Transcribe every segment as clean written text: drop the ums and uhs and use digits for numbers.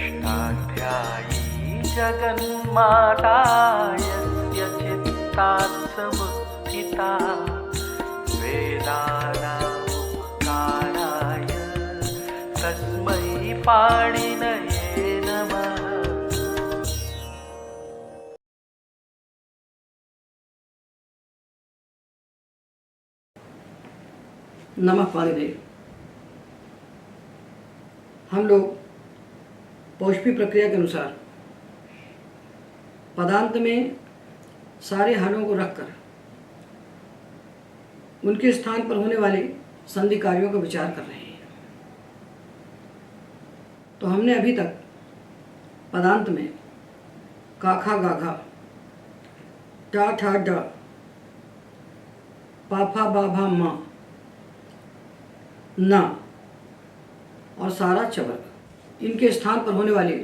षष्ठाध्यायी जगन्माता यस्य चित्तात् समुत्थिता वेदानामुपकाराय तस्मै पाणिनये नमः। नमः पाणिनेय। हम लोग पौष्पी प्रक्रिया के अनुसार पदांत में सारे हलों को रखकर उनके स्थान पर होने वाले संधि कार्यों का विचार कर रहे हैं। तो हमने अभी तक पदांत में काखा गाघा, टा ठा डा, पाफा बाभा मा, ना और सारा चवर्ग, इनके स्थान पर होने वाले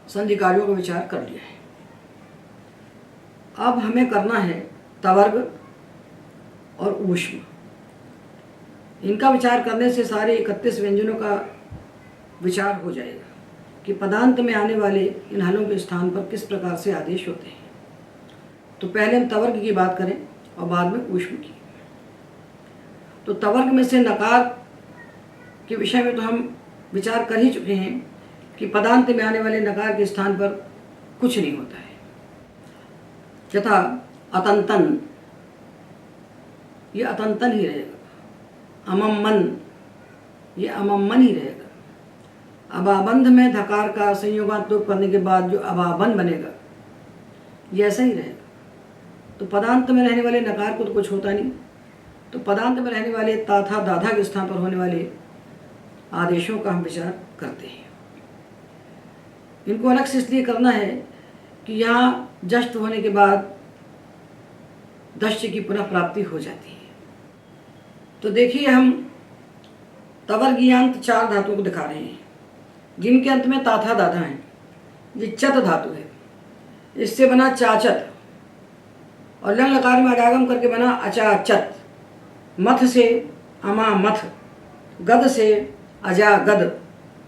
संधि कार्यों का विचार कर लिया है। अब हमें करना है तवर्ग और ऊष्म। इनका विचार करने से सारे 31 व्यंजनों का विचार हो जाएगा कि पदांत में आने वाले इन हलों के स्थान पर किस प्रकार से आदेश होते हैं। तो पहले हम तवर्ग की बात करें और बाद में ऊष्म की। तो तवर्ग में से नकार के विषय में तो हम विचार कर ही चुके हैं कि पदांत में आने वाले नकार के स्थान पर कुछ नहीं होता है। यथा अतंतन, ये अतंतन ही रहेगा। अमम्मन, ये अमम्मन ही रहेगा। अबाबंध में धकार का संयोगांत लोप करने के बाद जो अबाबन बनेगा ये ऐसा ही रहेगा। तो पदांत में रहने वाले नकार को तो कुछ होता नहीं। तो पदांत में रहने वाले ताथा दाधा के स्थान पर होने वाले आदेशों का हम विचार करते हैं। इनको अलग से इसलिए करना है कि यहाँ जष्ट होने के बाद दश्य की पुनः प्राप्ति हो जाती है। तो देखिए, हम तवर्गीयांत 4 धातुओं को दिखा रहे हैं जिनके अंत में ताथा दाधा है। ये चत धातु है, इससे बना चाचत और लंग लकार में अडागम करके बना अचाचत। मथ से अमा मथ, गद से अजा गद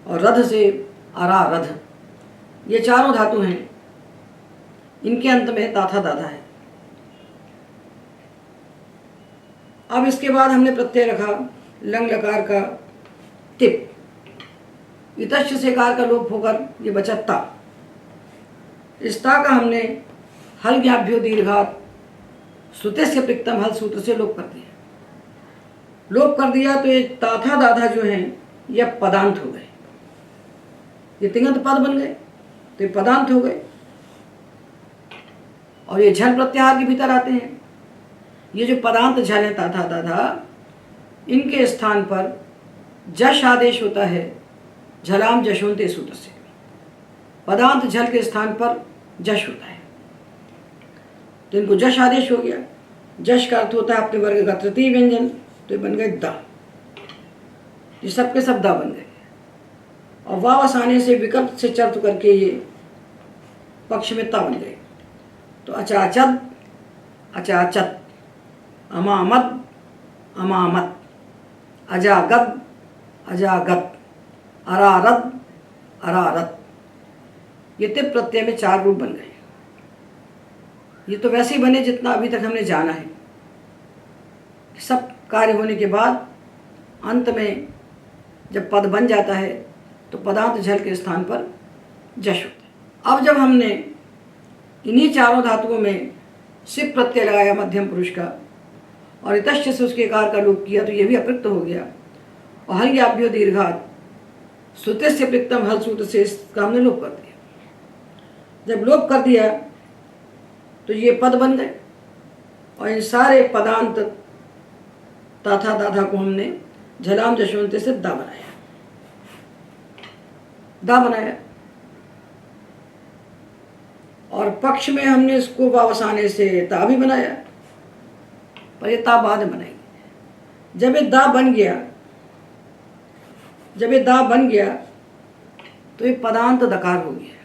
और रध से अरा रध। ये चारों धातु हैं, इनके अंत में ताथा दाधा है। अब इसके बाद हमने प्रत्यय रखा लंग लकार का तिप। इतश्च से कार का लोप होकर ये बचा ता। इस ता का हमने हल ज्ञाभ्यो दीर्घात श्रुते से प्रिक्तम हल सूत्र से लोप कर दिया। लोप कर दिया तो ये ताथा दाधा जो हैं ये पदांत हो गए। ये तिङंत पद बन गए तो ये पदांत हो गए। और ये झल प्रत्याहार के भीतर आते हैं। ये जो पदांत झल है ताथा दाधा, इनके स्थान पर जश आदेश होता है झलाम जशोंते सूत्र से। पदांत झल के स्थान पर जश होता है तो इनको जश आदेश हो गया। जश का अर्थ होता है अपने वर्ग का तृतीय व्यंजन, तो ये बन गए दा। ये सब के सब दा बन गए। और वावस आने से विकल्प से चर्त करके ये पक्ष में ता बन गए। तो अचाचद अचाचत, अमामद अमामत, अजागद अजागत, अरारद अरारत। ये तिप प्रत्यय में 4 रूप बन गए। ये तो वैसे ही बने जितना अभी तक हमने जाना है। सब कार्य होने के बाद अंत में जब पद बन जाता है तो पदांत झल के स्थान पर जश होता है। अब जब हमने इन्हीं चारों धातुओं में सिप प्रत्यय लगाया मध्यम पुरुष का और इतश्च से उसके कार का लोप किया तो ये भी अपृक्त हो गया। और हल ज्ञाभ्यो दीर्घात श्रुते से प्रिक्तम हल सूत्र से इसका हमने लोप कर दिया। जब लोप कर दिया तो ये पद बन गए और इन सारे पदांत ताथा दाधा को हमने झलाम जशोंते से दा बनाया। दा बनाया और पक्ष में हमने इसको वावस आने से ता भी बनाया, पर ये ता बाद में बनाई। जब ये दा बन गया, जब ये दा बन गया तो ये पदांत दकार हो गया।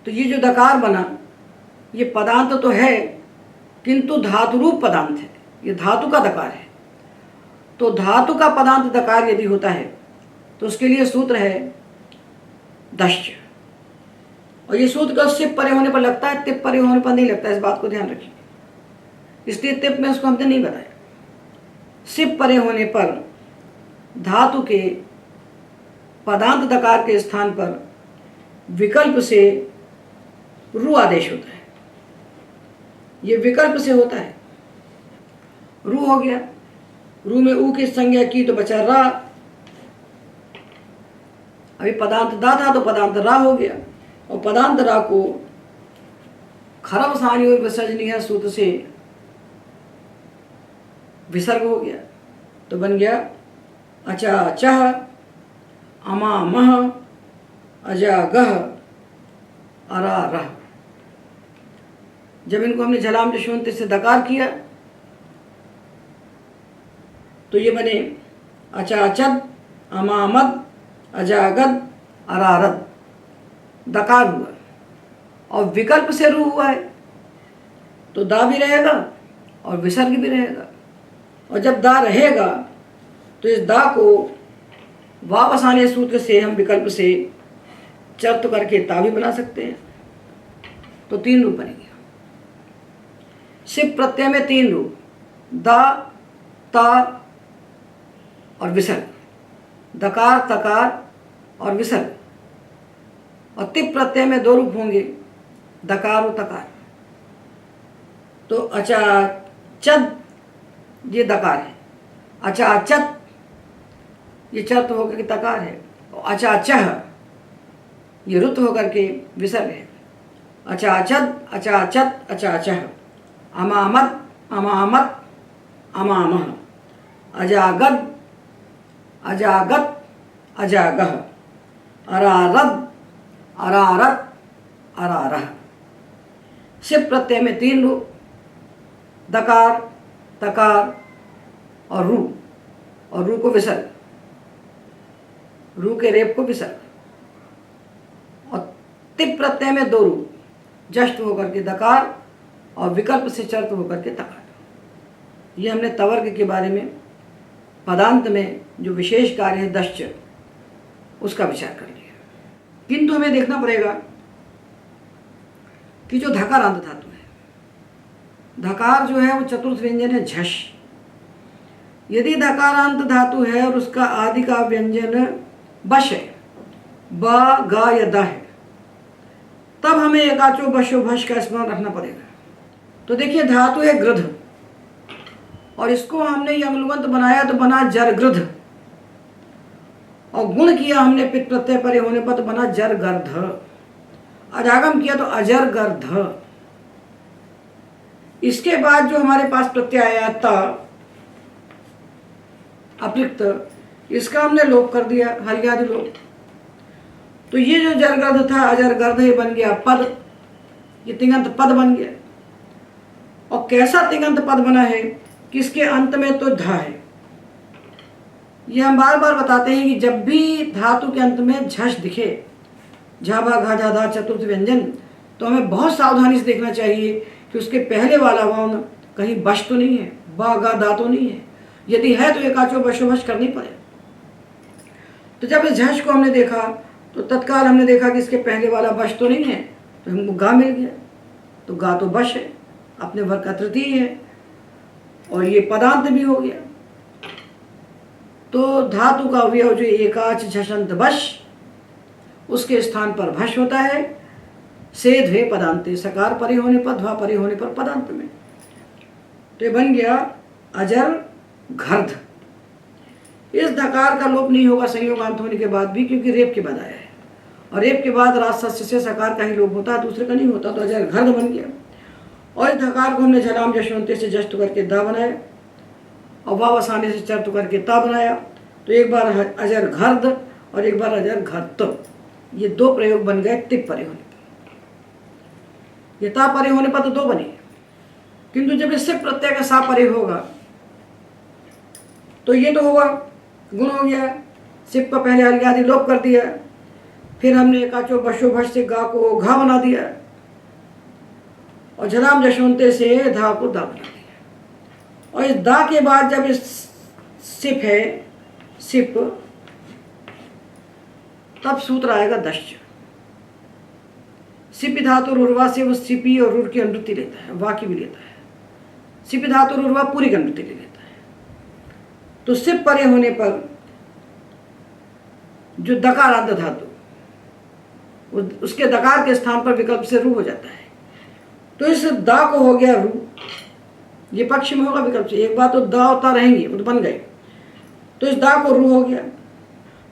तो ये जो दकार बना ये पदांत तो है किंतु धातु रूप पदांत है। ये धातु का दकार है। तो धातु का पदांत दकार यदि होता है तो उसके लिए सूत्र है दश्च। और ये सूत्र का सिप परे होने पर लगता है, तिप परे होने पर नहीं लगता, इस बात को ध्यान रखिए। इसलिए तिप में उसको हमने नहीं बताया। सिप परे होने पर धातु के पदांत दकार के स्थान पर विकल्प से रू आदेश होता है। ये विकल्प से होता है। रू हो गया, रू में ऊ की संज्ञा की तो बचा रा। अभी पदांत दा था तो पदांत रा हो गया, और पदांत रा को खरम सानी और विसर्जनीय सूत्र से विसर्ग हो गया, तो बन गया अचा चह, अमा मह, अजा गह, अरा रह। जब इनको हमने झलाम जशवंत से दकार किया तो ये बने अचाचद, अमामद, अजागद, अरारद, दकार हुआ। और विकल्प से रू हुआ है तो दा भी रहेगा और विसर्ग भी रहेगा। और जब दा रहेगा तो इस दा को वापस आने सूत्र से हम विकल्प से चर्त करके ता भी बना सकते हैं। तो 3 रूप बनेंगे। सिप प्रत्यय में 3 रूप, दा, ता और विसर्ग, दकार, तकार और विसर्ग। और तिप प्रत्यय में 2 रूप होंगे, दकार और तकार। तो अचाचद ये दकार है, अचाचत ये चर्त होकर के तकार है, और अचाचह ये रुत होकर के विसर्ग है। अचाचद, अचाचत, अचाचह, अमामद, अमामत, अमामह, अजागद, अजागत, अजागह, अरारद, अरारत, अरारह। सिप प्रत्यय में 3 रूप, दकार, तकार और रू को विसर्ग, रू के रेप को विसर्ग। और तिप प्रत्यय में 2 रूप, जष्ट होकर के दकार और विकल्प से चर्त होकर के तकार। ये हमने तवर्ग के बारे में पदांत में जो विशेष कार्य है दश्च, उसका विचार कर लिया। किंतु हमें देखना पड़ेगा कि जो धकारांत धातु है, धकार जो है वो चतुर्थ व्यंजन है झष। यदि धकारांत धातु है और उसका आदि का व्यंजन बश है, ब, गा या द है, तब हमें एकाचो बशो भश का स्मरण रखना पड़ेगा। तो देखिए धातु है गृध, और इसको हमने यंगलुगंत बनाया तो बना जरगृध, और गुण किया हमने पित प्रत्यय परे होने पर तो बना जरगर्ध, अजागम किया तो अजरगर्ध। इसके बाद जो हमारे पास प्रत्यय आया ता अपृक्त, इसका हमने लोप कर दिया, हलियादि लोप। तो ये जो जरगर्ध था अजरगर्ध, ये बन गया पद, ये तिङंत पद बन गया। और कैसा तिङंत पद बना है कि इसके अंत में तो धा है। ये हम बार बार बताते हैं कि जब भी धातु के अंत में झष दिखे, झा भा घा झा धा चतुर्थ व्यंजन, तो हमें बहुत सावधानी से देखना चाहिए कि उसके पहले वाला वर्ण कहीं बश तो नहीं है, बा गा दा तो नहीं है। यदि है तो एकाचो बशो भश करनी पड़े। तो जब इस झष को हमने देखा तो तत्काल हमने देखा कि इसके पहले वाला बश तो नहीं है, तो हमको गा मिल गया। तो गा तो बश है, अपने वर्ग का तृतीय है, और ये पदांत भी हो गया। तो धातु का अवयव जो एकाच झषंत बश, उसके स्थान पर भश होता है। से ध्वे पदांते, सकार परे होने पर, ध्वा परे होने पर पदांत में। तो ये बन गया अजर घर्ध। इस धकार का लोप नहीं होगा संयोगांत होने के बाद भी, क्योंकि रेप के बाद आया है, और रेप के बाद राजस्य से सकार का ही लोप होता है, दूसरे का नहीं होता। तो अजर घर्ध बन गया। और इस धकार को हमने झलाम जशवंते से जष्ट करके दा बनाया, और वापस आने से चर्त करके ता बनाया। तो एक बार अजर घर्ध और एक बार अजर घर्त, ये 2 प्रयोग बन गए तिप परे होने पर। ये ता परे होने पर तो 2 बने, किंतु जब इससे प्रत्यय का सा परे होगा तो ये तो होगा गुण हो गया। सिप का पहले हलियादि लोप कर दिया, फिर हमने एकाचो बशो भश से गा को घा बना दिया, और झलाम जशवंते से धा को दा बना दिया। और इस दा के बाद जब इस सिप है, सिप, तब सूत्र आएगा दश्च। सिपि धातु रुर्वा से वो सिपि और रुर की अनुवृत्ति लेता है, वा की भी लेता है। सिपि धातु रुर्वा पूरी की अनुवृत्ति ले लेता है। तो सिप परे होने पर जो दकारांत धातु, उसके दकार के स्थान पर विकल्प से रू हो जाता है। तो इस दा को हो गया रू, ये पक्ष में होगा विकल्प से। एक बात तो दा होता रहेंगे, वो तो बन गए। तो इस दा को रू हो गया।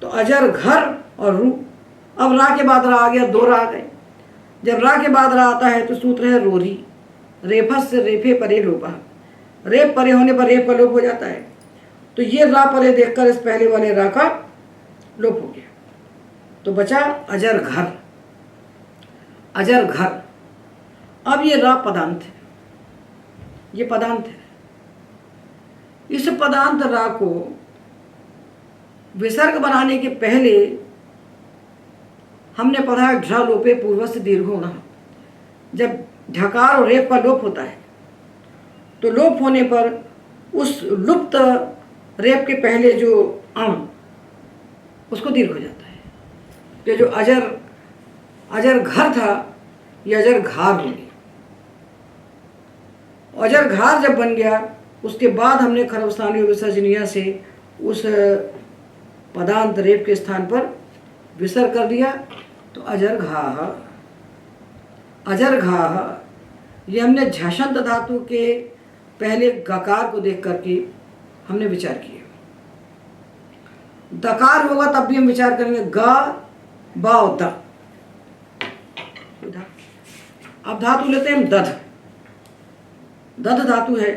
तो अजर घर और रू। अब रा के बाद रा आ गया, दो रा आ गए। जब रा के बाद रा आता है तो सूत्र है रोरी, रेफस से रेफे परे लोपा। रेप परे होने पर रेप का लोप हो जाता है। तो ये रा परे देखकर इस पहले वाले रा का लोप हो गया। तो बचा अजर घर, अजर घर। अब ये रा पदांत है, ये पदांत है। इस पदांत रा को विसर्ग बनाने के पहले हमने पढ़ा ढ्रा लोपे पूर्वस्य दीर्घोण। जब ढकार और रेप का लोप होता है तो लोप होने पर उस लुप्त रेप के पहले जो अण उसको दीर्घ हो जाता है। तो जो अजर घर था ये अजर घार हो गया। अजर घार जब बन गया उसके बाद हमने खरबस्थानी विसर्जनीय से उस पदांत रेप के स्थान पर विसर्ग कर दिया। तो अजर घाह, अजर घाह, ये हमने झषंत धातु के पहले गकार को देख करके हमने विचार किया। दकार होगा तब भी हम विचार करेंगे गा बा और द। अब धातु लेते हैं हम दध। दध धातु है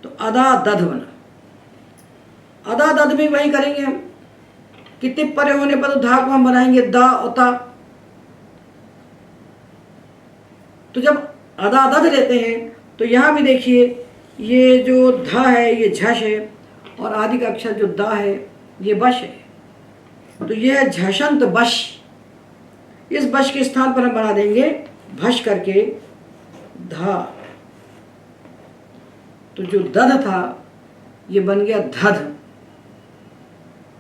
तो अदा दध बना। अदा दध भी वही करेंगे हम कि टिप परे होने पर तो धा को हम बनाएंगे दा और ता। तो जब अदा दध लेते हैं तो यहाँ भी देखिए ये जो धा है ये झष है और आदि का अक्षर जो दा है ये बश है। तो ये है झषंत बश। इस बश के स्थान पर हम बना देंगे भश करके धा। तो जो दध था ये बन गया धध।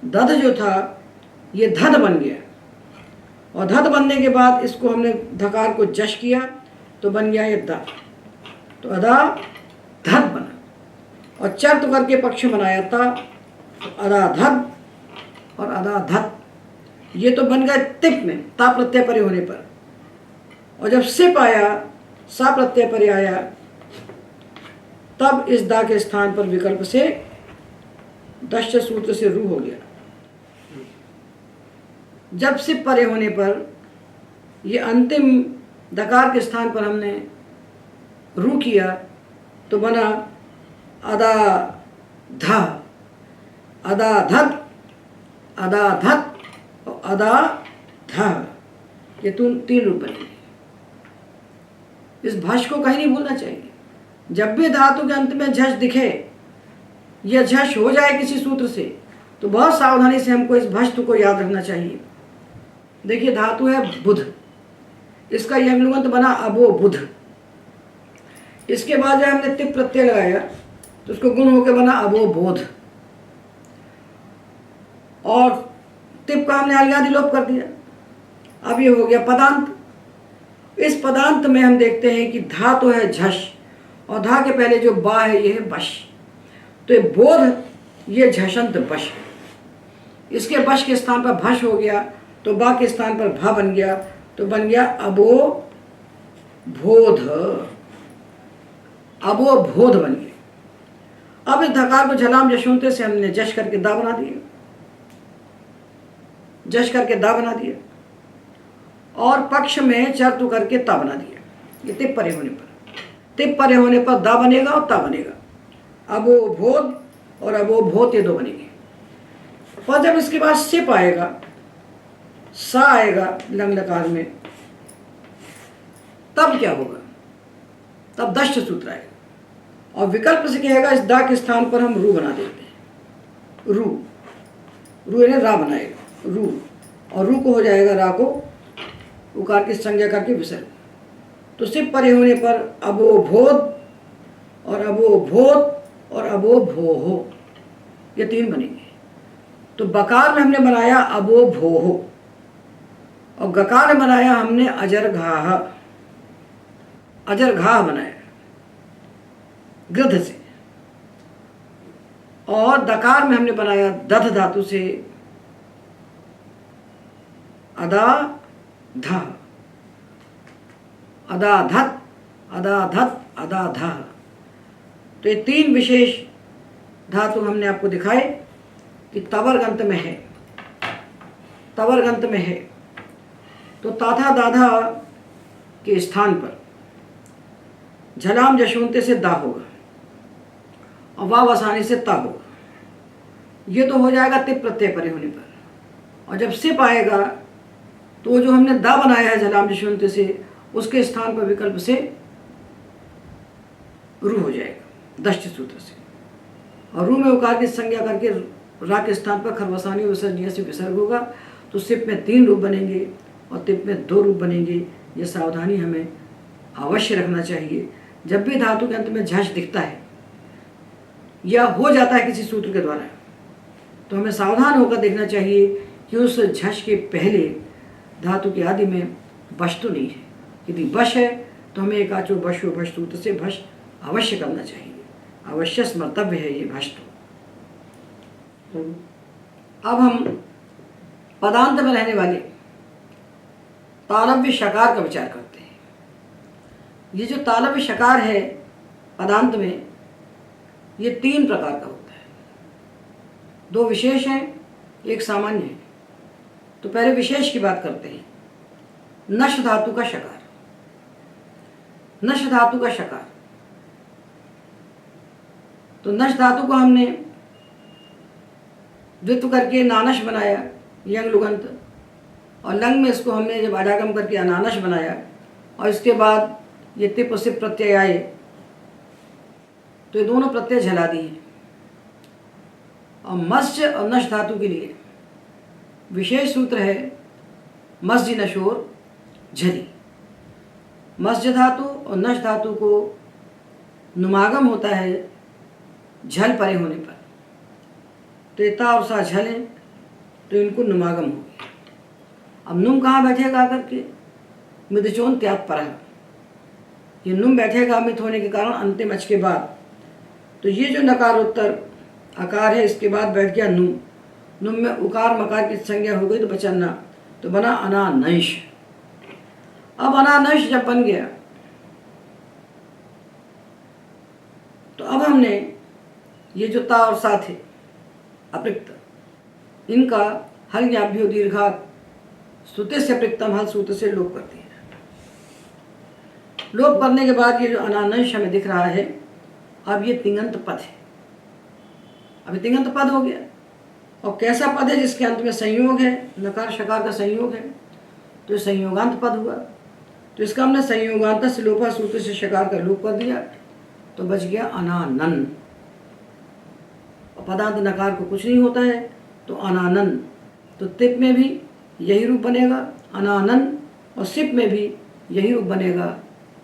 दध जो था ये धध बन गया और धध बनने के बाद इसको हमने धकार को जश किया तो बन गया ये दा। तो अदा धद बना और चर्त करके पक्ष बनाया था तो अदा धद और अदा धत। ये तो बन गए तिप में ता प्रत्यय परे होने पर। और जब सिप आया सा प्रत्यय परे आया तब इस दा के स्थान पर विकल्प से दश्च सूत्र से रू हो गया। जब सिप परे होने पर ये अंतिम दकार के स्थान पर हमने रू किया तो बना अदा धा, अदा धत, अदा धत और अदा धा। ये तीन रूप बनेंगे। इस भाष को कहीं नहीं भूलना चाहिए। जब भी धातु के अंत में झष दिखे या झष हो जाए किसी सूत्र से तो बहुत सावधानी से हमको इस भष्ट को याद रखना चाहिए। देखिए धातु है बुध, इसका यंगलुगंत बना अबो बुध। इसके बाद जब हमने तिप प्रत्यय लगाया तो उसको गुण होकर बना अबो बोध और तिप का हमने अलगादि लोप कर दिया। अब ये हो गया पदांत। इस पदांत में हम देखते हैं कि धा तो है झष और धा के पहले जो बा है ये है बश। तो ये बोध ये झषंत बश। इसके बश के स्थान पर भश हो गया तो बा के स्थान पर भा बन गया तो बन गया अबो बोध। अबो बोध बन गया। अब इस धकार को झलाम जशोंते से हमने जश करके दा बना दिया, जश करके दा बना दिया और पक्ष में चर्तु करके ता बना दिया। ये तिप परे होने पर, तिप परे होने पर दा बनेगा और ता बनेगा। अबो भोद और अबो भोत ये दो बनेंगे। और जब इसके बाद सिप आएगा, सा आएगा लंग लकार में, तब क्या होगा? तब दश्च सूत्र आएगा और विकल्प से कहेगा इस दा के स्थान पर हम रू बना देते हैं। रू, रू यानी रा बनाएगा रू और रू को हो जाएगा रा को उकार की संज्ञा करके विसर्ग। तो सिप परे होने पर अबो भोद और अबो भोत और अबो भोहो ये तीन बनेंगे। तो बकार में हमने बनाया अबो भोहो और गकार में बनाया हमने अजरघाह, अजरघाह बनाया गृध से। और दकार में हमने बनाया दध धातु से अदाधः, अदाधत, अदाधत, अदाधः। तो ये तीन विशेष धातु हमने आपको दिखाए कि तवर्गंत में है, तवर्गंत में है। तो ताथा दाधा के स्थान पर झलाम जशोंते से दा होगा और वाव आसानी से ता होगा। ये तो हो जाएगा तिप प्रत्यय परे होने पर। और जब सिप आएगा तो जो हमने दा बनाया है झलाम जशोंते से, उसके स्थान पर विकल्प से रू हो जाएगा दष्ट सूत्र से। और रू में उकार की संज्ञा करके रा के स्थान पर खरवसानी विसर्जनीय से विसर्ग होगा। तो सिप में 3 रूप बनेंगे और तिप में 2 रूप बनेंगे। ये सावधानी हमें अवश्य रखना चाहिए। जब भी धातु के अंत में झष दिखता है या हो जाता है किसी सूत्र के द्वारा, तो हमें सावधान होकर देखना चाहिए कि उस झष के पहले धातु के आदि में बश तो नहीं है। यदि बश है तो हमें एक आचो बशो भश सूत्र से भश अवश्य करना चाहिए, अवश्य स्मर्तव्य है ये भश। तो अब हम पदांत में रहने वाले तालव्य शकार का विचार करते हैं। ये जो तालव्य शकार है पदांत में, ये 3 प्रकार का होता है। 2 विशेष हैं, एक सामान्य है। तो पहले विशेष की बात करते हैं। नश धातु का शकार, नश धातु का शकार। तो नश धातु को हमने द्वित्व करके नानश बनाया, यंग लुगंत, और लंग में इसको हमने जब अडागम करके अनानश बनाया, और इसके बाद ये तिप और सिप प्रत्यय आए, तो ये दोनों प्रत्यय झला दिए। और मत्स्य और नश धातु के लिए विशेष सूत्र है मस्जि नशोर झली। मत्स्य धातु और नश धातु को नुमागम होता है झल परे होने पर। तो इता और सा झल है तो इनको नुमागम हो गया। अब नुम कहाँ बैठेगा आकर के? मिदचोन त्याग पर। ये नुम बैठेगा मित होने के कारण अंतिम अच के बाद। तो ये जो नकारोत्तर आकार है इसके बाद बैठ गया नुम। नुम में उकार मकार की संज्ञा हो गई तो बचा ना, तो बना अनानंश। अब अनानंश जब बन गया तो अब हमने ये जो ता और सा थे अप्रिक्त, इनका हल ज्ञाभ्यो दीर्घात सूत्र से अप्रिक्तम हल सूत्र से लोप कर दिया। लोप करने के बाद ये जो अनानंश हमें दिख रहा है, अब ये तिङंत पद है। अभी तिङंत पद हो गया। और कैसा पद है? जिसके अंत में संयोग है, नकार शकार का संयोग है, तो ये संयोगांत पद हुआ। तो इसका हमने संयोगांत से लोपा सूत्र से शकार का लोप कर दिया, तो बच गया अनानन। और पदांत नकार को कुछ नहीं होता है तो अनानन। तो तिप में भी यही रूप बनेगा अनानन, और सिप में भी यही रूप बनेगा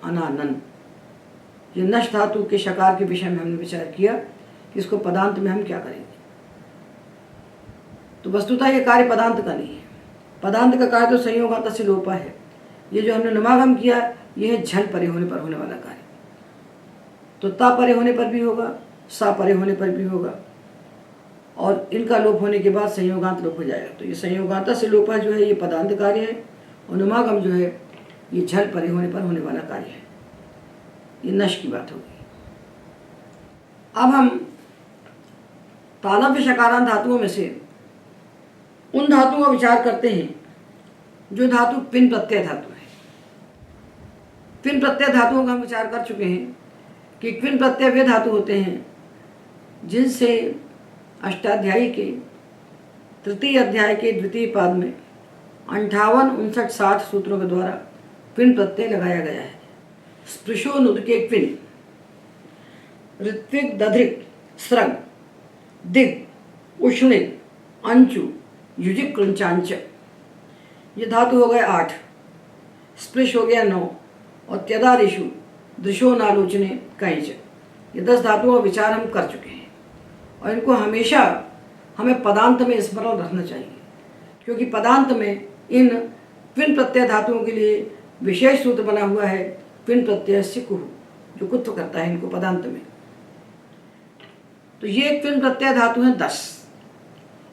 अनानन। ये नश धातु के शकार के विषय में हमने विचार किया कि इसको पदांत में हम क्या करेंगे। तो वस्तुतः ये कार्य पदांत का नहीं है। पदांत का कार्य तो संयोगांत से लोपा है। ये जो हमने नुमागम किया ये है झल परे होने पर होने वाला कार्य। तो ता परे होने पर भी होगा, सा परे होने पर भी होगा, और इनका लोप होने के बाद संयोगांत लोप हो जाएगा। तो ये संयोगांत से लोपा जो है ये पदांत कार्य है, और नुमागम जो है ये झल परे होने पर होने वाला कार्य है। ये नश की बात होगी। अब हम तालव्य शकारांत धातुओं में से उन धातुओं का विचार करते हैं जो धातु पिन प्रत्यय धातु है। पिन प्रत्यय धातुओं का हम विचार कर चुके हैं कि पिन प्रत्यय वे धातु होते हैं जिनसे अष्टाध्यायी के 3 अध्याय के 2 पाद में 58, 59, 60 सूत्रों के द्वारा पिन प्रत्यय लगाया गया है। स्पृशो नुदके पिन, ऋत्विक दधिक स्रग दिग उष्णित अंचु युजिक कृंचांच। ये धातु हो गए 8, स्पृश हो गया 9, और त्यदादिशु दृशो नालोचने कैच। ये 10 धातुओं का विचार हम कर चुके हैं। और इनको हमेशा हमें पदांत में स्मरण रखना चाहिए, क्योंकि पदांत में इन क्विन प्रत्यय धातुओं के लिए विशेष सूत्र बना हुआ है क्विन प्रत्यय से कुहु, जो कुत्व करता है इनको पदांत में। तो ये क्विन प्रत्यय धातु हैं 10,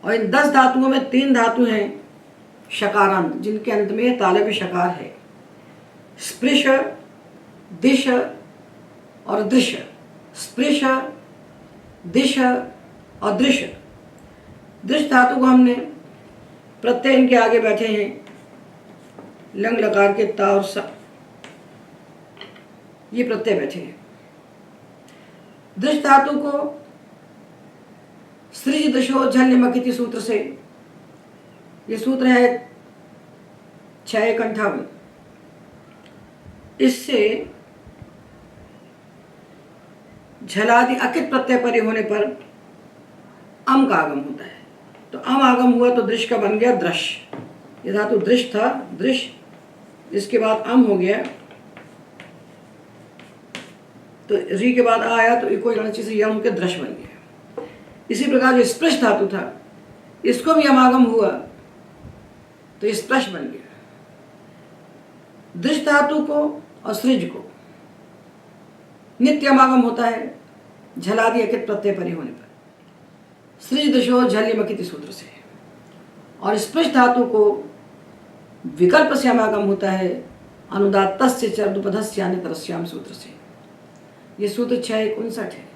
और इन 10 धातुओं में 3 धातु हैं शकारांत, जिनके अंत में तालव्य शकार है। स्पृश, दिश और दृश्य। स्पृश, दिश और दृश्य। दृश्य धातु को हमने प्रत्यय इनके आगे बैठे हैं लंग लकार के ता और सा, ये प्रत्यय बैठे हैं। दृश्य धातु को सृज दृशो झल निमकिति सूत्र से, ये सूत्र है 6-1-58, इससे झलादि अकित प्रत्यय परे होने पर अम का आगम होता है। तो अम आगम हुआ तो दृश्य का बन गया दृश्य। ये धातु दृश्य था, दृश्य, इसके बाद अम हो गया, तो री के बाद आ आया तो इको गणची से यम के दृश्य बन गया। इसी प्रकार जो स्पृश धातु था, इसको भी अमागम हुआ तो स्पृश बन गया। दृश्य धातु को और सृज को नित्य अमागम होता है झलादि अकित प्रत्यय परे होने पर, सृज दृशो झल्यमकित सूत्र से, और स्पृश धातु को विकल्प से अमागम होता है अनुदात्तस्य चर्दुपधस्य अन्यतरस्याम सूत्र से। ये सूत्र 6-1-59 है।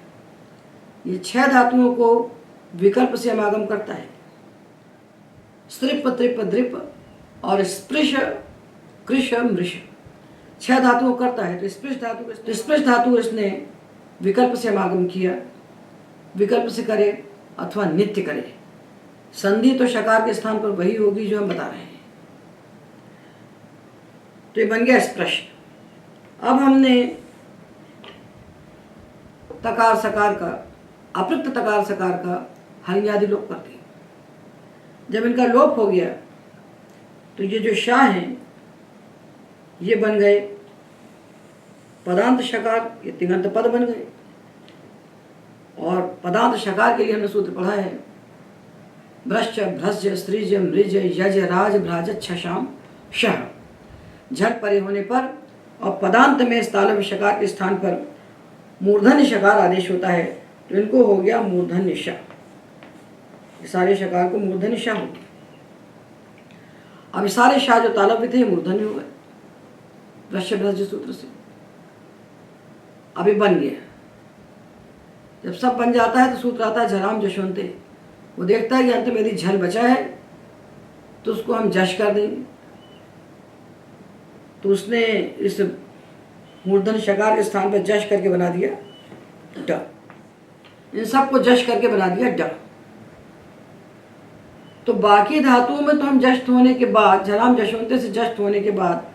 ये 6 धातुओं को विकल्प से अमागम करता है। स्त्रिप, त्रिप, द्रिप और स्पृश, कृश, मृष 6 धातुओं करता है। तो स्पृश धातु इसने विकल्प से अमागम किया। विकल्प से करे अथवा नित्य करे, संधि तो शकार के स्थान पर वही होगी जो हम बता रहे हैं। तो ये बन गया स्पृश। अब हमने तकार सकार का, अपृक्त तकार सकार का हल्यादि लोप कर दिया। जब इनका लोप हो गया तो ये जो शाह हैं ये बन गए पदांत शकार, ये तिङन्त पद बन गए। और पदांत शकार के लिए हमने सूत्र पढ़ा है भ्रश्च, भ्रस्य, स्त्रिज, मृज, यज, राज, भ्राज, छशाम, शह। झट परे होने पर और पदांत में इस तालव्य शकार के स्थान पर मूर्धन्य शकार आदेश होता है, तो इनको हो गया मूर्धन्य शा। सारे शकार को मूर्धन्य शा हो गया। अब सारे शाह जो तालव्य थे मूर्धन्य हो गए भ्रश्य भ्रज सूत्र से। अभी बन गया। जब सब बन जाता है तो सूत्र आता है झलाम जशवंते। वो देखता है कि अंत में यदि झल बचा है तो उसको हम जश कर देंगे। तो उसने इस मूर्धन्य शकार के स्थान पर जश करके बना दिया ड। इन सबको जश करके बना दिया ड। तो बाकी धातुओं में तो हम जश्त होने के बाद, झलाम जशवंते से जश्त होने के बाद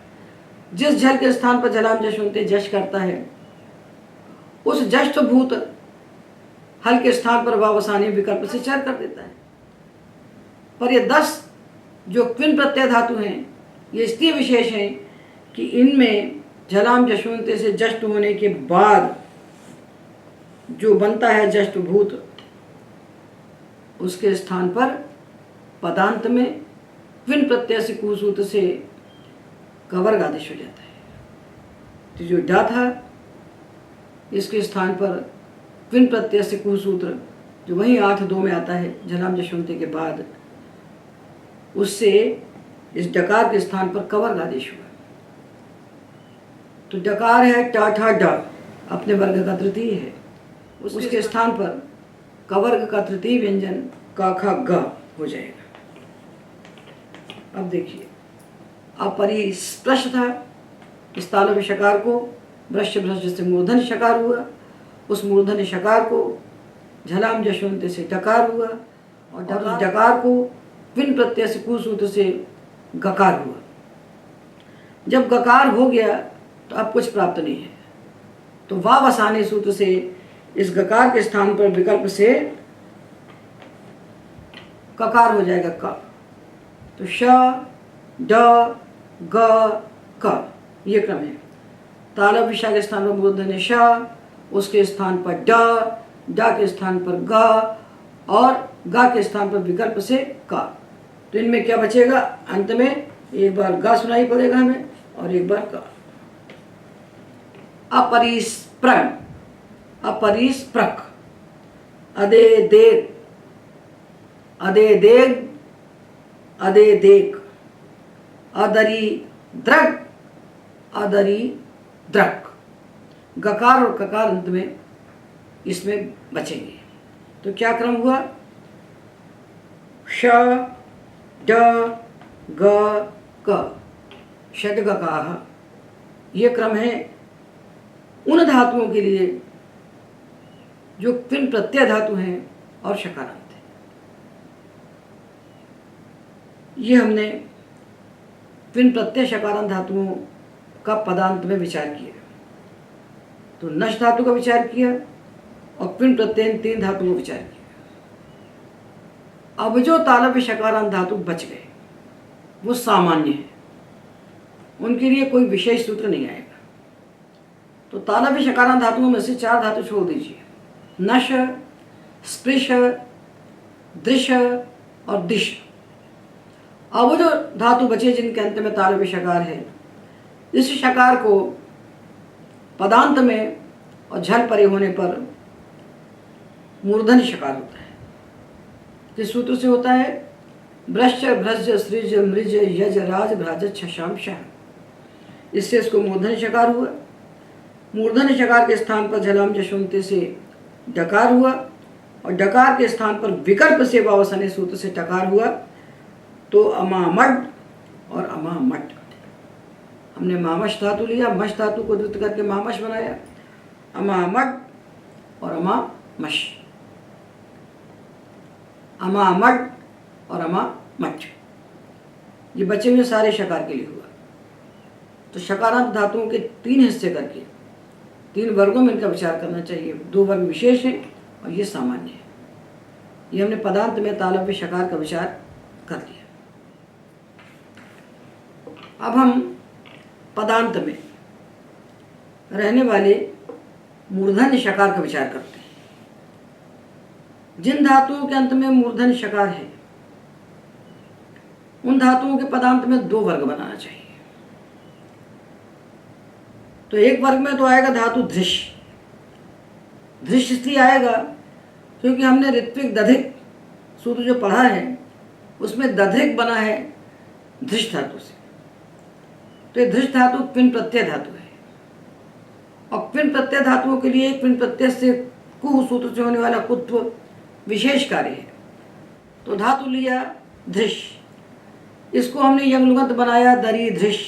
जिस झल के स्थान पर झलाम जशवंते जश करता है उस जश्त भूत हल के स्थान पर वावसानी विकल्प से चर कर देता है। पर ये 10 जो क्विन प्रत्यय धातु हैं ये इसलिए विशेष हैं कि इनमें झलाम जशवंते से जश्त होने के बाद जो बनता है जश्त भूत उसके स्थान पर पदांत में क्विन प्रत्यय से कुसूत्र से कवर्ग आदेश हो जाता है। तो जो डा था इसके स्थान पर क्विन प्रत्यय से कुसूत्र जो वहीं 8-2 में आता है झलाम जशवंते के बाद, उससे इस डकार के स्थान पर कवर्ग आदेश हुआ। तो डकार है टाठा ड, अपने वर्ग का तृतीय है, उसके स्थान पर कवर्ग का तृतीय व्यंजन का खा ग हो जाएगा। अब देखिए, अब परिस्पृश था, इस तालव्य शकार को भ्रश्य भ्रश्य से मूर्धन्य शकार हुआ, उस मूर्धन्य शकार को झलाम जशवंते से डकार हुआ और डकार को क्विन प्रत्यय से कुसूत्र से गकार हुआ। जब गकार हो गया तो अब कुछ प्राप्त नहीं है, तो वावसाने सूत्र से इस गकार के स्थान पर विकल्प से ककार हो जाएगा क। तो श, ड, ग, क ये क्रम है। तालव्य शा के स्थान पर मूर्धन्य श, उसके स्थान पर ड, ड के स्थान पर ग और ग के स्थान पर विकल्प से क। तो इनमें क्या बचेगा? अंत में एक बार गा सुनाई पड़ेगा हमें और एक बार का। अपरिस्प्रम, अपरिस्प्रक, अदे देग, अदे देग, अदे देग, अदरी द्रग, अदरी द्रक। गकार और ककार अंत में इसमें बचेंगे। तो क्या क्रम हुआ? श, ड, ग, क, षड्गकाः। ये क्रम है उन धातुओं के लिए जो पिन प्रत्यय धातु हैं और शकारांत है। ये हमने पिन प्रत्यय शकारांत धातुओं का पदांत में विचार किया। तो नश धातु का विचार किया और पिन प्रत्यय तीन धातुओं का विचार किया। अब जो तालव्य शकारांत धातु बच गए वो सामान्य है, उनके लिए कोई विशेष सूत्र नहीं आएगा। तो तालव्य शकारांत धातुओं में से चार धातु छोड़ दीजिए, नश, स्पृश, दृश और दिश। अब जो धातु बचे जिनके अंत में तालव्य शकार है, इस शकार को पदांत में और झल परे होने पर मूर्धन्य शकार होता है। किस सूत्र से होता है? ब्रश्च, भ्रज, सृज, मृज, यज, राज, भ्राज, छशाम, शह। इससे इसको मूर्धन्य शकार हुआ। मूर्धन्य शकार के स्थान पर झलाम जशुंते से डकार हुआ और डकार के स्थान पर विकल्प से वावसने सूत्र से टकार हुआ। तो अमामड और अमामट। हमने मामश धातु लिया, मश धातु को द्रुत करके मामश बनाया। अमामड और अमामश, अमामड और अमामच। ये बचे हुए सारे शकार के लिए हुआ। तो शकारांत धातुओं के तीन हिस्से करके तीन वर्गों में इनका विचार करना चाहिए। दो वर्ग विशेष हैं और ये सामान्य है। ये हमने पदांत में तालव्य शकार का विचार कर लिया। अब हम पदांत में रहने वाले मूर्धन्य शकार का विचार करते हैं। जिन धातुओं के अंत में मूर्धन्य शकार है उन धातुओं के पदांत में दो वर्ग बनाना चाहिए। तो एक वर्ग में तो आएगा धातु धृष। धृष इसलिए आएगा क्योंकि हमने ऋत्विक दधिक सूत्र जो पढ़ा है उसमें दधिक बना है धृष धातु से। तो ये धृष धातु पिन प्रत्यय धातु है और पिन प्रत्यय धातुओं के लिए पिन प्रत्यय से कु सूत्र से होने वाला कुत्व विशेष कार्य है। तो धातु लिया धृष, इसको हमने यंगलुगंत बनाया दरी धृष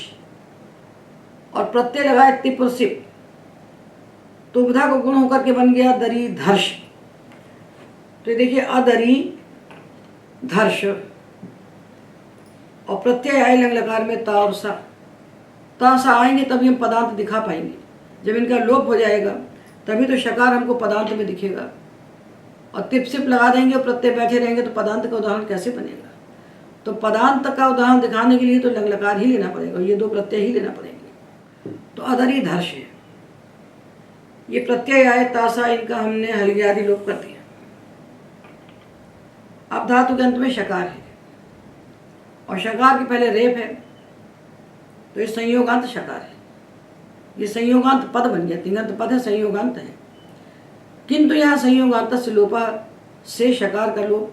और प्रत्यय लगाया तिप सिप। तो विधा को गुण होकर के बन गया दरी धर्ष। तो ये देखिए अदरी धर्ष और प्रत्यय आए लंग लकार में ता और सा। ता सा आएंगे तभी हम पदांत दिखा पाएंगे। जब इनका लोप हो जाएगा तभी तो शकार हमको पदांत में दिखेगा। और तिप सिप लगा देंगे और प्रत्यय बैठे रहेंगे तो पदांत का उदाहरण कैसे बनेगा? तो पदांत का उदाहरण दिखाने के लिए तो लंग लकार ही लेना पड़ेगा, ये दो प्रत्यय ही लेना पड़ेंगे। तो अदरी धर्ष है, ये प्रत्यय आए तासा, इनका हमने हलगी आदि लोप कर दिया। अब धातु के अंत में शकार है और शकार के पहले रेप है, तो ये संयोगांत शकार है। ये संयोगांत पद बन गया, तिङंत पद है, संयोगांत है। किंतु यहाँ संयोगांत से लोपा से शकार का लोप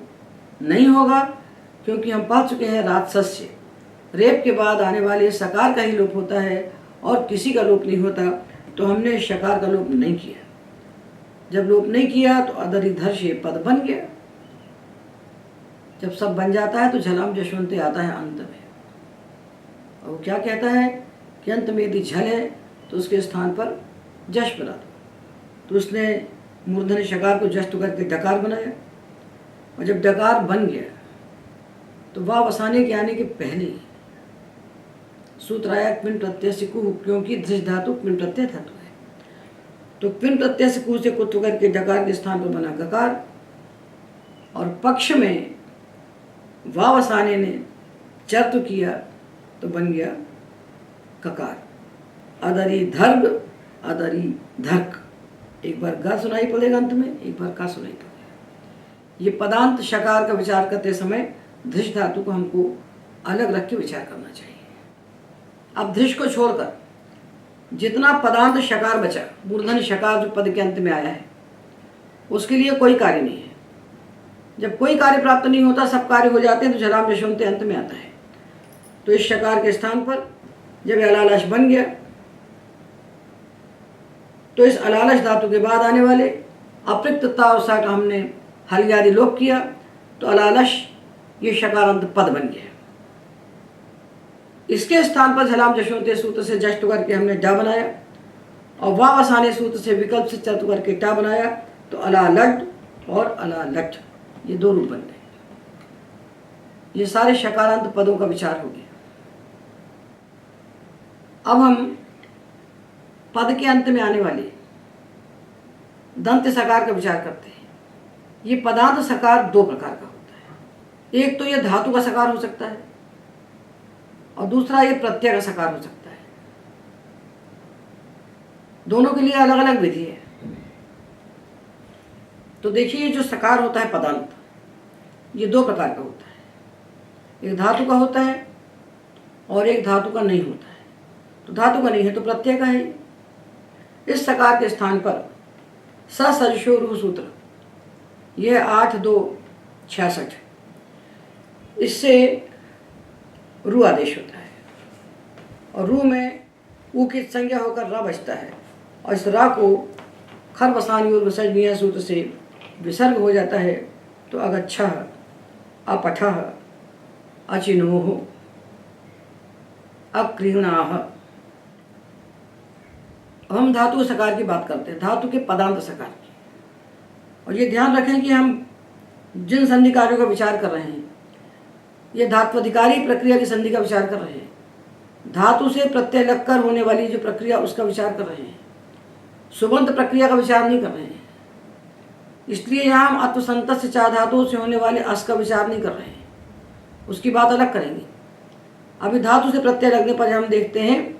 नहीं होगा, क्योंकि हम पढ़ चुके हैं राजसस्य रेप के बाद आने वाले सकार का ही लोप होता है और किसी का लोप नहीं होता। तो हमने शकार का लोप नहीं किया। जब लोप नहीं किया तो अदरी धर्ष पद बन गया। जब सब बन जाता है तो झलाम जशवंते आता है अंत में, और वो क्या कहता है कि अंत में यदि झल है तो उसके स्थान पर जश बना दो। तो उसने मूर्धन्य शकार को जश करके डकार बनाया, और जब डकार बन गया तो वाव वसाने के आने के पहले ही सूत्र आया पिन प्रत्यय से कु, क्योंकि धृष धातु पिन प्रत्यय धातु है। तो पिन प्रत्यय से कु से कुत्व करके डकार के स्थान पर बना गकार, और पक्ष में वाव वसाने ने चर्तु किया तो बन गया ककार। अदरी धर्ग, अदरी धर्क। एक बार गा सुनाई पड़ेगा अंत में, एक बार का सुनाई पड़ेगा। ये पदांत शकार का विचार करते समय धृष धातु को हमको अलग रख के विचार करना चाहिए। अब धृष को छोड़कर जितना पदांत शकार बचा, मूर्धन्य शकार जो पद के अंत में आया है, उसके लिए कोई कार्य नहीं है। जब कोई कार्य प्राप्त नहीं होता, सब कार्य हो जाते हैं, तो झलाम जशोंते अंत में आता है। तो इस शकार के स्थान पर जब अलालश बन गया, तो इस अलालश धातु के बाद आने वाले अपृक्तता का हमने हलियादि लोप किया, तो अलालश ये शकारांत पद बन गया। इसके स्थान पर झलाम जशोंते सूत्र से जष्ट करके हमने डा बनाया, और वावसाने सूत्र से विकल्प से चतु करके टा बनाया, तो अलालड और अलालट ये दो रूप बन गए। ये सारे शकारांत पदों का विचार हो गया। अब हम पद के अंत में आने वाले दंत सकार का विचार करते हैं। ये पदांत सकार दो प्रकार का होता है। एक तो ये धातु का सकार हो सकता है, और दूसरा ये प्रत्यय का सकार हो सकता है। दोनों के लिए अलग अलग विधि है। तो देखिए, जो सकार होता है पदांत, ये दो प्रकार का होता है। एक धातु का होता है और एक धातु का नहीं होता है। तो धातु का नहीं है तो प्रत्यय का है। इस सकार के स्थान पर ससजशो रू सूत्र, यह 8-2-66, इससे रू आदेश होता है, और रू में ऊ की संज्ञा होकर रा बचता है, और इस रा को खर बसानी और विसर्जनीय सूत्र से विसर्ग हो जाता है। तो अगच्छः, अपठः, अचिनोः, अक्रीणाः। अब हम धातु सकार की बात करते हैं, धातु के पदांत सकार की। और ये ध्यान रखें कि हम जिन संधि कार्यों का विचार कर रहे हैं, ये धात्वधिकारी प्रक्रिया की संधि का विचार कर रहे हैं। धातु से प्रत्यय लगकर होने वाली जो प्रक्रिया, उसका विचार कर रहे हैं। सुबंत प्रक्रिया का विचार नहीं कर रहे हैं। इसलिए यहाँ हम अत्वसंत से चार धातुओं से होने वाले अस का विचार नहीं कर रहे हैं, उसकी बात अलग करेंगे। अभी धातु से प्रत्यय लगने पर हम देखते हैं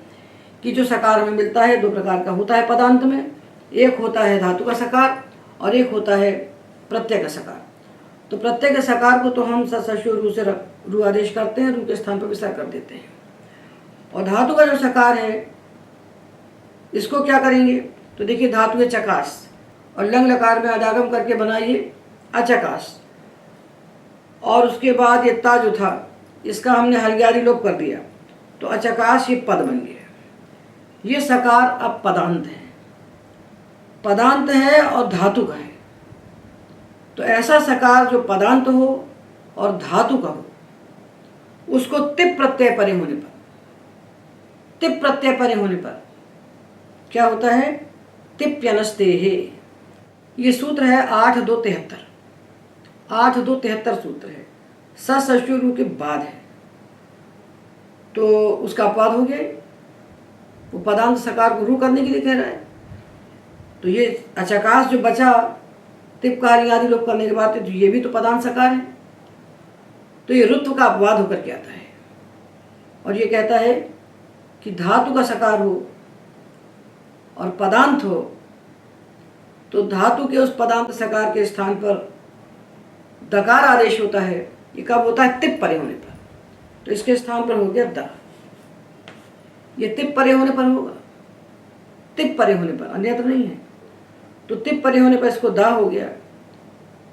कि जो सकार हमें मिलता है दो प्रकार का होता है पदांत में। एक होता है धातु का सकार और एक होता है प्रत्यय का सकार। तो प्रत्यय के सकार को तो हम सशु रू से रू आदेश करते हैं, रू के स्थान पर विसर्ग कर देते हैं। और धातु का जो सकार है, इसको क्या करेंगे? तो देखिए, धातु के चकास और लंग लकार में अदागम करके बनाइए अचकास, और उसके बाद ये ता जो था, इसका हमने हलग्यारी लोप कर दिया, तो अचकास ये पद बन गया। ये सकार अब पदांत है, पदांत है और धातु का है। तो ऐसा सकार जो पदांत हो और धातु का हो, उसको तिप प्रत्यय परे होने पर, तिप प्रत्यय परे होने पर क्या होता है? तिप्यनस्ते है। ये सूत्र है 8-2-73, 8-2-73 सूत्र है, सशु रू के बाद है। तो उसका अपवाद हो गया, वो पदांत सकार को रू करने के लिए कह रहा है। तो ये अचकास जो बचा तिपकारी आदि लोप करने के बाद, तो ये भी तो पदांत सकार है। तो ये ऋत्व का अपवाद होकर के आता है, और ये कहता है कि धातु का सकार हो और पदांत हो, तो धातु के उस पदांत सकार के स्थान पर दकार आदेश होता है। ये कब होता है? तिप परे होने पर। तो इसके स्थान पर हो गया द। ये तिप परे होने पर होगा, तिप परे होने पर, अन्यत्र नहीं है। तो तिप परे होने पर इसको दा हो गया,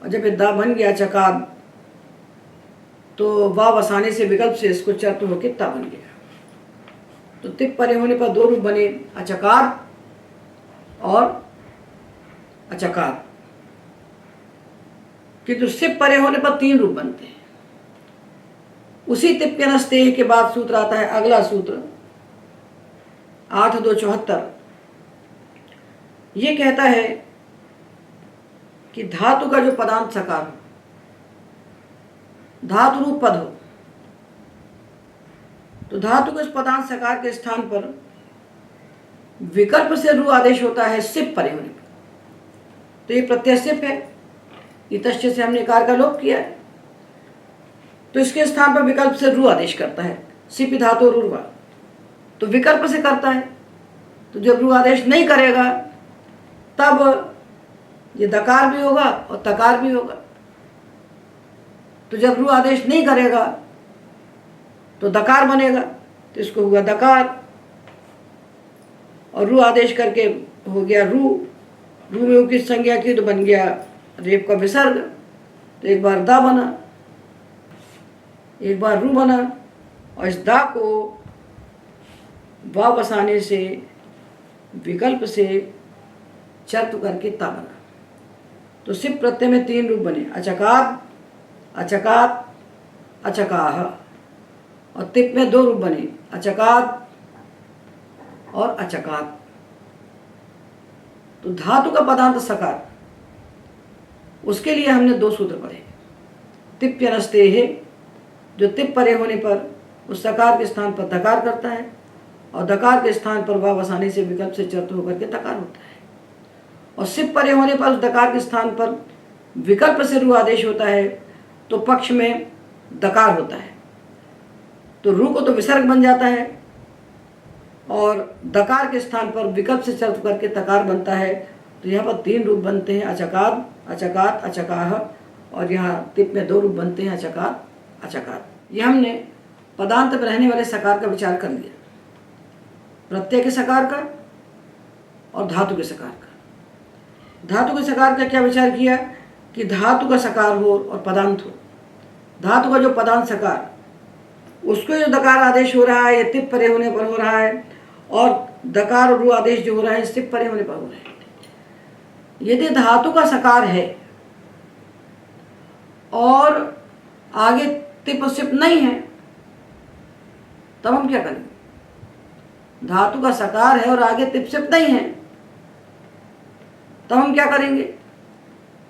और जब ये दा बन गया चकार, तो वाव वसाने से विकल्प से इसको चर्त होकर ता बन गया। तो तिप परे होने पर दो रूप बने, अचकार और अचकार। किंतु सिप परे होने पर तीन रूप बनते हैं। उसी तिप्यनस्ते के बाद सूत्र आता है अगला सूत्र 8-2-74। ये कहता है कि धातु का जो पदांत सकार हो, धातु रूप पद हो, तो धातु के उस पदांत सकार के स्थान पर विकल्प से रू आदेश होता है सिप परे होने पर। तो ये प्रत्यय सिप है, इतश्च से हमने कार का लोप किया है, तो इसके स्थान पर विकल्प से रू आदेश करता है, सिप धातु रूर्वा। तो विकल्प से करता है, तो जब रू आदेश नहीं करेगा तब ये दकार भी होगा और तकार भी होगा। तो जब रू आदेश नहीं करेगा तो दकार बनेगा, तो इसको हुआ दकार, और रू आदेश करके हो गया रू। रू में किस संज्ञा की तो बन गया रेप का विसर्ग, तो एक बार दा बना, एक बार रू बना, और इस दा को वा बसाने से विकल्प से चर्त करके ता बना। तो सिप प्रत्यय में 3 रूप बने, अचकात, अचकात, अचकाह, और तिप में 2 रूप बने, अचकात और अचकात। तो धातु का पदांत सकार, उसके लिए हमने 2 सूत्र पढ़े। तिप्यनस्ते है, जो तिप परे होने पर उस सकार के स्थान पर दकार करता है, और दकार के स्थान पर वा बसाने से विकल्प से चर्त होकर के तकार होता है। और सिप परे होने पर उस दकार के स्थान पर विकल्प से रू आदेश होता है, तो पक्ष में दकार होता है। तो रू को तो विसर्ग बन जाता है, और दकार के स्थान पर विकल्प से चर्त करके तकार बनता है। तो यहाँ पर 3 रूप बनते हैं, अचकात, अचकात, अचकाह, और यहाँ तिप में 2 रूप बनते हैं, अचकात, अचकात। ये हमने पदांत में रहने वाले सकार का विचार कर लिया, प्रत्यय के सकार का और धातु के सकार का। धातु के सकार का क्या विचार किया कि धातु का सकार हो और पदांत हो। धातु का जो पदांत सकार, उसको जो दकार आदेश हो रहा है ये तिप परे होने पर हो रहा है, और दकार और रू आदेश जो हो रहा है सिप परे होने पर हो रहा है। यदि धातु का सकार है और आगे तिप और सिप नहीं है, तब हम क्या करेंगे? धातु का सकार है और आगे तिप सिप नहीं है, तब हम क्या करेंगे?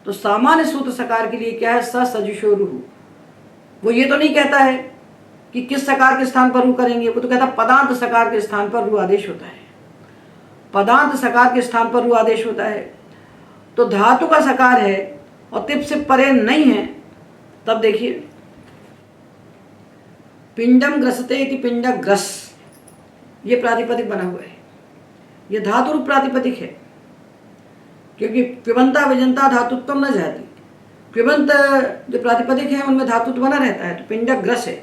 तो सामान्य सूत्र सकार के लिए क्या है? स सजुषो रुहु। वो ये तो नहीं कहता है कि किस सकार के स्थान पर रू करेंगे, वो तो कहता पदांत सकार के स्थान पर रू आदेश होता है। पदांत सकार के स्थान पर रू आदेश होता है। तो धातु का सकार है और तिप से परे नहीं है, तब देखिए पिंडम ग्रसते इति पिंड ग्रस, ये प्रातिपदिक बना हुआ है। ये धातु रूप प्रातिपदिक है, क्योंकि पिबंता विजंता धातुत्व न जाती। पिबंत जो प्रातिपदिक है उनमें धातुत्व बना रहता है, तो पिंड ग्रस है।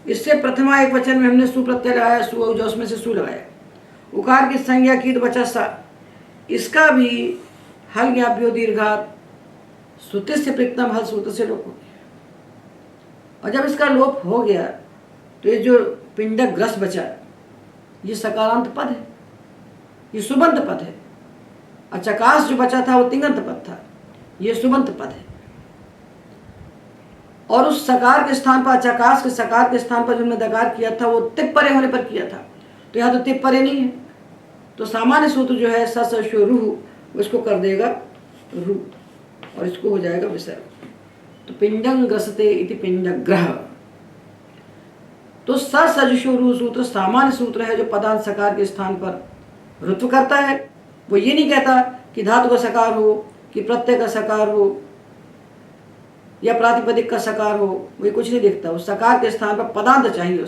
इससे प्रथमा एक वचन में हमने सु प्रत्यय लगाया, सु जो उसमें से सु लगाया। उकार की संज्ञा की बचा सा, इसका भी हल ज्ञाप्यो दीर्घात सुति से प्रतम हल सूत्र से लोप हो गया। और जब इसका लोप हो गया तो ये जो पिंडक ग्रस बचा, ये सकारांत पद है, ये सुबंत पद है। अचकाश जो बचा था वो तिंगंत पद था, ये सुबंत पद है। और उस सकार के स्थान पर, अचकाश के सकार के स्थान पर जो हमने दकार किया था वो तिप परे होने पर किया था, तो यहाँ तो तिप परे नहीं है। तो सामान्य सूत्र जो है स शो रूह, उसको कर देगा रू, और इसको हो जाएगा विसर्ग। तो पिंडं ग्रसते इति पिंड ग्रह। तो सजुषो रूह सूत्र सामान्य सूत्र है जो पदांत सकार के स्थान पर रुत्व करता है। वो ये नहीं कहता कि धातु का सकार हो, कि प्रत्यय का सकार हो, या प्रातिपदिक का सकार हो, वो कुछ नहीं देखता। उस सकार के स्थान पर पदांत चाहिए,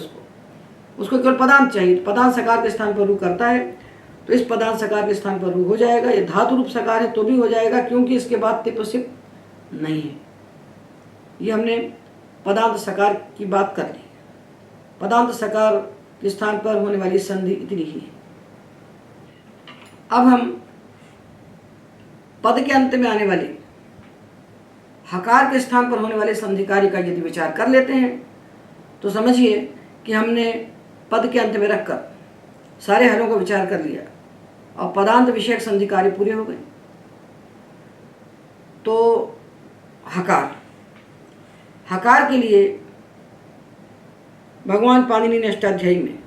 उसको केवल पदांत चाहिए। पदांत सकार के स्थान पर रू करता है, तो इस पदांत सकार के स्थान पर रू हो जाएगा। ये धातु रूप सकार है तो भी हो जाएगा, क्योंकि इसके बाद तिप सिप नहीं है। ये हमने पदांत सकार की बात कर ली। पदांत सकार के स्थान पर होने वाली संधि इतनी ही है। अब हम पद के अंत में आने वाले हकार के स्थान पर होने वाले संधि कार्य का यदि विचार कर लेते हैं, तो समझिए कि हमने पद के अंत में रखकर सारे हलों का विचार कर लिया और पदांत विषयक संधि कार्य पूरे हो गए। तो हकार के लिए भगवान पाणिनि ने अष्टाध्यायी में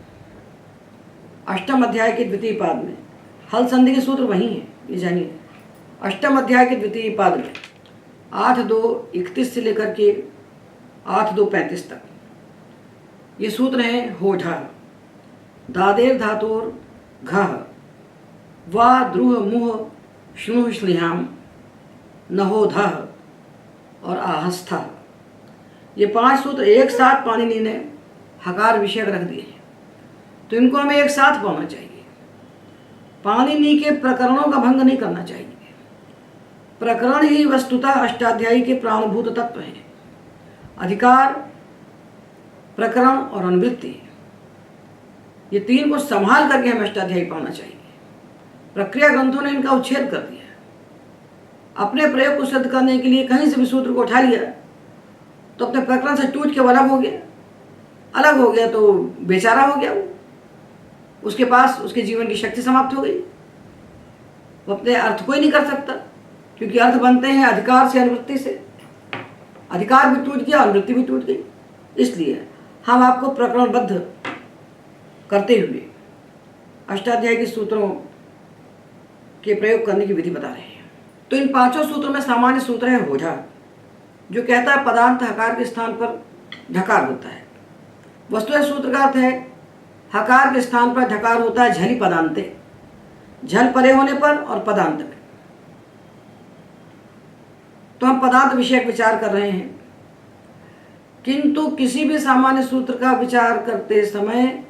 अष्टम अध्याय के द्वितीय पाद में हल संधि के सूत्र वही हैं, ये जानिए। अष्टम अध्याय के द्वितीय पाद में 8:2:31 से लेकर के 8:2:35 तक ये सूत्र हैं। होढा दादेव धातोर घः वा द्रुह मुह श्नुह श्लिहाम नहोधः और आहस्थः। ये 5 सूत्र एक साथ पाणिनि ने हकार विषयक रख दिए हैं, तो इनको हमें एक साथ पढ़ना चाहिए। पाणिनि के प्रकरणों का भंग नहीं करना चाहिए। प्रकरण ही वस्तुतः अष्टाध्यायी के प्राणभूत तत्व हैं। अधिकार, प्रकरण और अनुवृत्ति, ये तीन को संभाल करके हमें अष्टाध्यायी पढ़ना चाहिए। प्रक्रिया ग्रंथों ने इनका उच्छेद कर दिया, अपने प्रयोग को सिद्ध करने के लिए कहीं से भी सूत्र को उठा लिया तो अपने प्रकरण से टूट के अलग हो गया। अलग हो गया तो बेचारा हो गया, वो उसके पास उसके जीवन की शक्ति समाप्त हो गई। वो अपने अर्थ को ही नहीं कर सकता, क्योंकि अर्थ बनते हैं अधिकार से, अनुवृत्ति से। अधिकार भी टूट गया, अनुवृत्ति भी टूट गई। इसलिए हम आपको प्रकरणबद्ध करते हुए अष्टाध्यायी के सूत्रों के प्रयोग करने की विधि बता रहे हैं। तो इन पांचों सूत्रों में सामान्य सूत्र है होझा, जो कहता है पदांत हकार के स्थान पर ढकार होता है। वस्तुतः सूत्र का अर्थ है हकार के स्थान पर ढकार होता है झली पदांते, झल परे होने पर और पदांत में। तो हम पदार्थ विषयक विचार कर रहे हैं, किंतु किसी भी सामान्य सूत्र का विचार करते समय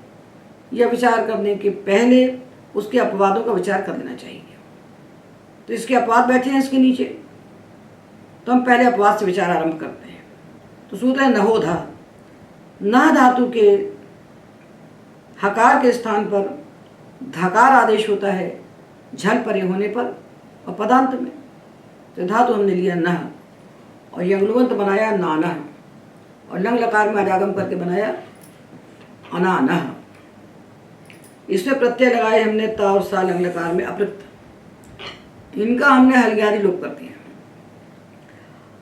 या विचार करने के पहले उसके अपवादों का विचार कर लेना चाहिए। तो इसके अपवाद बैठे हैं इसके नीचे, तो हम पहले अपवाद से विचार आरंभ करते हैं। तो सूत्र है नहोधा। न धातु के हकार के स्थान पर धकार आदेश होता है झल परे होने पर और पदांत में। तो धातु हमने लिया न और यंगलुवंत बनाया नाना, और लंग लकार में अजागम करके बनाया अनानह। इसमें प्रत्यय लगाए हमने ता और सा लंग लकार में अपृक्त, इनका हमने हल्ग्यादि लोप कर दिया।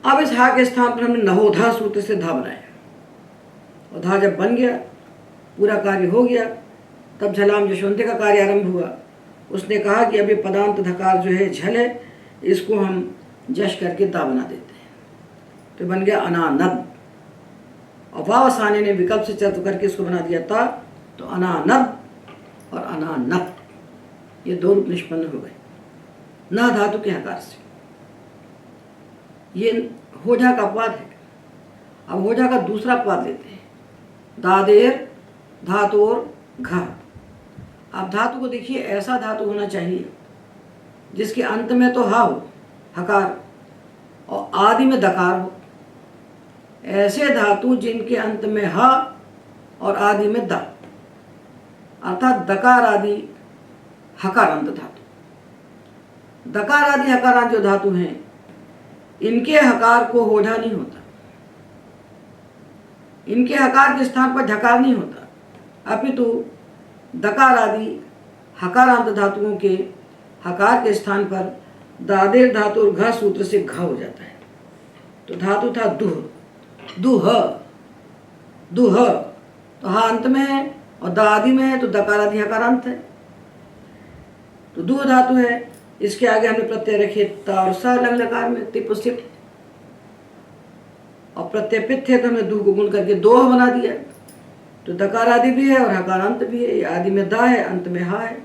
अब इस हा के स्थान पर हमने नहोधा सूत्र से धा बनाया, और धा जब बन गया, पूरा कार्य हो गया, तब झलाम जशवंते का कार्य आरंभ हुआ। उसने कहा कि अभी पदांत धकार जो है झल है, इसको हम जश करके दा बना देते हैं, तो बन गया अनानद। और वावसाने ने विकल्प से चतुर्थ करके इसको बना दिया था, तो अनानद और अनानत, ये दो रूप निष्पन्न हो गए न धातु के हकार से। ये होझा का अपवाद है। अब होझा का दूसरा अपवाद लेते हैं, दादेर धातोर घ। अब धातु को देखिए, ऐसा धातु होना चाहिए जिसके अंत में तो हा हो हकार और आदि में दकार हो। ऐसे धातु जिनके अंत में हा और आदि में द, अर्थात दकार आदि हकारांत धातु। दकार आदि हकारांत जो धातु हैं, इनके हकार को होझा नहीं होता, इनके हकार के स्थान पर ढकार नहीं होता, अपितु दकार आदि हकारांत धातुओं के हकार के स्थान पर दादेर धातु और घ सूत्र से घ हो जाता है। तो धातु था दुह, दुह, दुह, तो हा अंत में है और दा आदि में है, तो दकार आदि हकारांत है, तो दुह धातु है। इसके आगे हमने प्रत्यय रखे ता और सा लंग लकार में तिप सिप, और प्रत्यय पित्त है तो हमने दू को गुण करके दोह बना दिया, तो दकार आदि भी है और हकारांत भी है। ये आदि में दा है, अंत में हा है।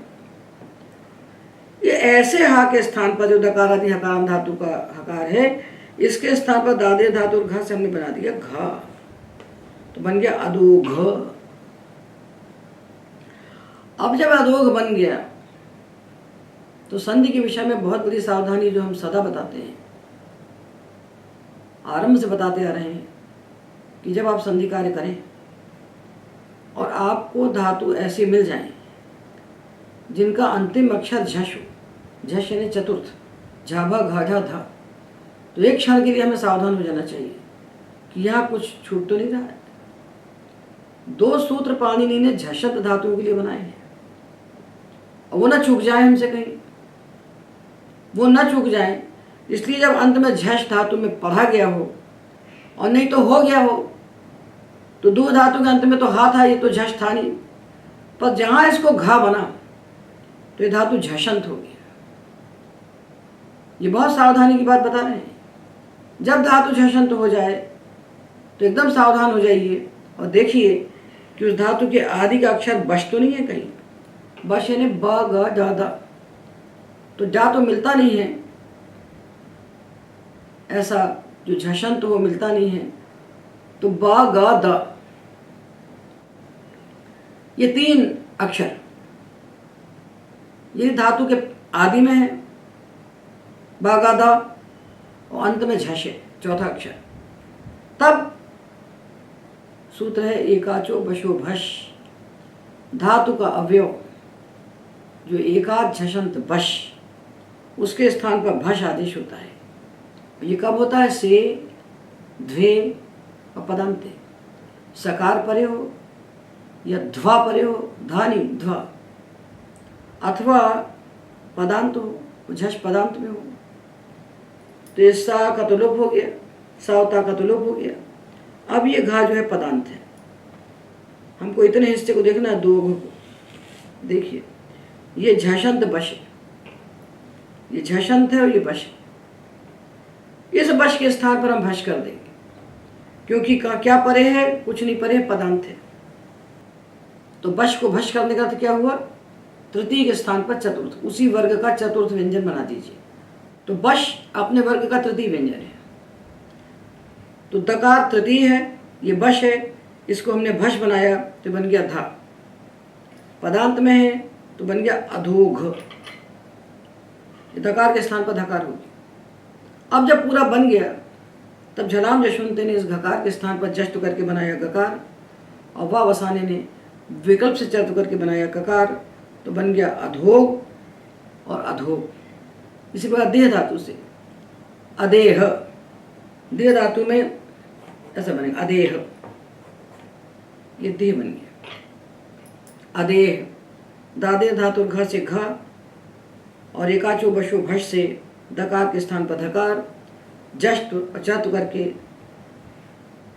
ये ऐसे हा के स्थान पर जो दकार आदि हकारांत धातु का हकार है, इसके स्थान पर दादे धातु और घ से हमने बना दिया घ, तो बन गया अदोघ। अब जब अदोघ बन गया तो संधि के विषय में बहुत बड़ी सावधानी जो हम सदा बताते हैं, आरंभ से बताते आ रहे हैं, कि जब आप संधि कार्य करें और आपको धातु ऐसे मिल जाएं जिनका अंतिम अक्षर झश हो, झश यानी चतुर्थ, झाभा घाझा धा, तो एक क्षण के लिए हमें सावधान हो जाना चाहिए कि यहाँ कुछ छूट तो नहीं रहा है। दो सूत्र पाणिनि ने झषत धातुओं के लिए बनाए हैं, और वो ना चूक जाए हमसे कहीं, वो न चूक जाए। इसलिए जब अंत में झष धातु में पढ़ा गया हो, और नहीं तो हो गया हो, तो दो धातु के अंत में तो हा था, ये तो झष था नहीं, पर जहां इसको घा बना तो ये धातु झषंत हो गया। ये बहुत सावधानी की बात बता रहे हैं। जब धातु झषंत हो जाए तो एकदम सावधान हो जाइए और देखिए कि उस धातु के आदि का अक्षर बश तो नहीं है कहीं। बश यानी ब ग ड द, तो जा तो मिलता नहीं है, ऐसा जो झषंत हो मिलता नहीं है, तो ब ग द, ये तीन अक्षर ये धातु के आदि में है, ब ग द, और अंत में झष है चौथा अक्षर। तब सूत्र है एकाचो बशो भश, धातु का अवयव जो एकाद झषंत बश, उसके स्थान पर भश आदेश होता है। ये कब होता है? से, ध्वे और पदंते। सकार परे हो या ध्वा परे हो, धानी ध्वा, अथवा पदांत हो, झष पदांत में हो। तो ये सा का तो लोप हो गया, सावता का तो लोप हो गया। अब ये घा जो है पदांत है। हमको इतने हिस्से को देखना है, दो घ को देखिए। ये झषंत बश है, ये झषंत है और ये बश है। इस बश के स्थान पर हम भश कर देंगे, क्योंकि क्या परे है? कुछ नहीं परे, पदांत है। तो बश को भश करने का अर्थ क्या हुआ? तृतीय के स्थान पर चतुर्थ, उसी वर्ग का चतुर्थ व्यंजन बना दीजिए। तो बश अपने वर्ग का तृतीय व्यंजन है। तो दकार तृतीय है, ये बश है, इसको हमने भश बनाया तो बन गया धा। पदांत में है तो बन गया अधोघ। दकार के स्थान पर धकार होगी। अब जब पूरा बन गया तब झलाम जशवंते ने इस घकार के स्थान पर जष्ट करके बनाया गकार, और वाह वसाने ने विकल्प से चर्त करके बनाया ककार, तो बन गया अधोग और अधोग। इसी प्रकार देह धातु से अदेह, देह धातु में ऐसा बनेगा अदेह, ये देह बन गया अदेह। दादे धातु घर से घ और एकाचो बशो भश से दकार के स्थान पर धकार, जष्ट और चर्त करके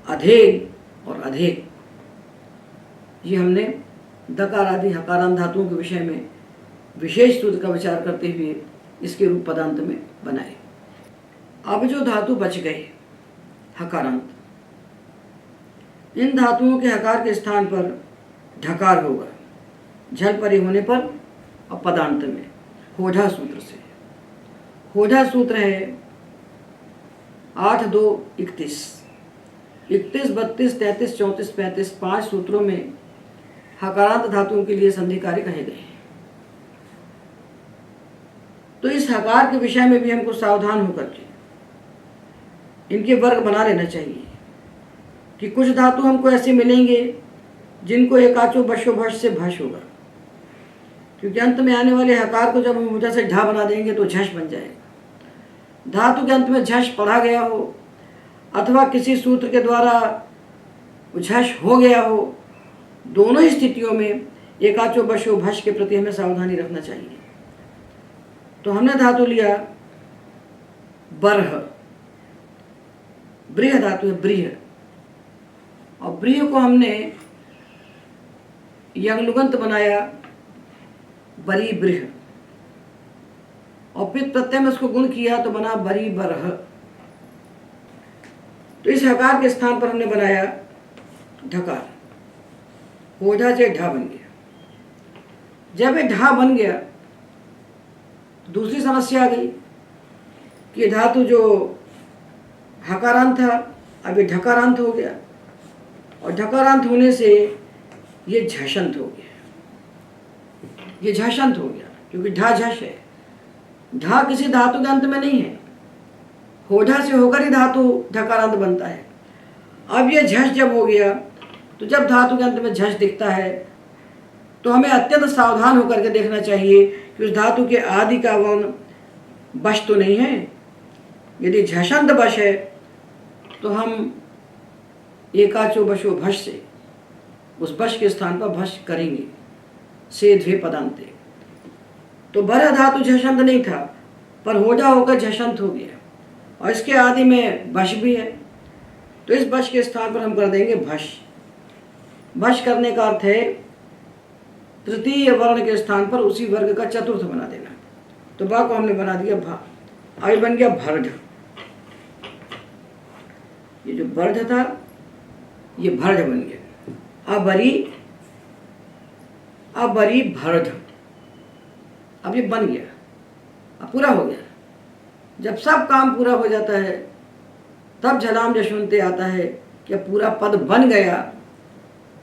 अधेग और अधेग। ये हमने दकार आदि हकारांत धातुओं के विषय में विशेष सूत्र का विचार करते हुए इसके रूप पदांत में बनाए। अब जो धातु बच गए हकारांत, इन धातुओं के हकार के स्थान पर ढकार होगा, झल परे होने पर और पदांत में होधा सूत्र से। होधा सूत्र है 8, 2, 31, 31, 32, 33, 34, 35, 5 सूत्रों में हकारांत धातुओं के लिए संधि कार्य कहे गए हैं। तो इस हकार के विषय में भी हमको सावधान होकर के इनके वर्ग बना लेना चाहिए कि कुछ धातु हमको ऐसे मिलेंगे जिनको एकाचो बशो भश से भश होगा, क्योंकि अंत में आने वाले हकार को जब हम ऊंचा से ढा बना देंगे तो झश बन जाएगा। धातु के अंत में झश पढ़ा गया हो अथवा किसी सूत्र के द्वारा झश हो गया हो, दोनों ही स्थितियों में एकाचो बशो भश के प्रति हमें सावधानी रखना चाहिए। तो हमने धातु लिया बरह, ब्रीह धातु है ब्रीह, और ब्रीह को हमने यंगलुगंत बनाया बरी ब्रीह, और फिर प्रत्यय में उसको गुण किया तो बना बरी बरह। तो इस हकार के स्थान पर हमने बनाया ढकार, होधा से ढा बन गया। जब ये ढा बन गया तो दूसरी समस्या आ गई कि धातु जो हकारांत था अब ये ढकारांत हो गया, और ढकारांत होने से ये झषंत हो गया, ये झषंत हो गया, क्योंकि ढा झष है। ढा किसी धातु के अंत में नहीं है, होधा से होकर ही धातु ढकारांत बनता है। अब ये झष जब हो गया तो जब धातु के अंत में झष दिखता है तो हमें अत्यंत सावधान होकर के देखना चाहिए कि उस धातु के आदि का वर्ण बश तो नहीं है। यदि झषंत बश है तो हम एकाचो बशो भश से उस बश के स्थान पर भश करेंगे, से ध्वे पदांते। तो बर धातु झषंत नहीं था, पर होधा होकर झषंत हो गया, और इसके आदि में बश भी है, तो इस बश के स्थान पर हम कर देंगे भश। भश करने का अर्थ है तृतीय वर्ण के स्थान पर उसी वर्ग का चतुर्थ बना देना। तो बा को हमने बना दिया भा, आगे बन गया भर्ढ। ये जो बर्ढ था ये भर्ढ बन गया। अबरी भर्ढ, अब ये बन गया, अब पूरा हो गया। जब सब काम पूरा हो जाता है तब झलाम जशवंते आता है कि पूरा पद बन गया,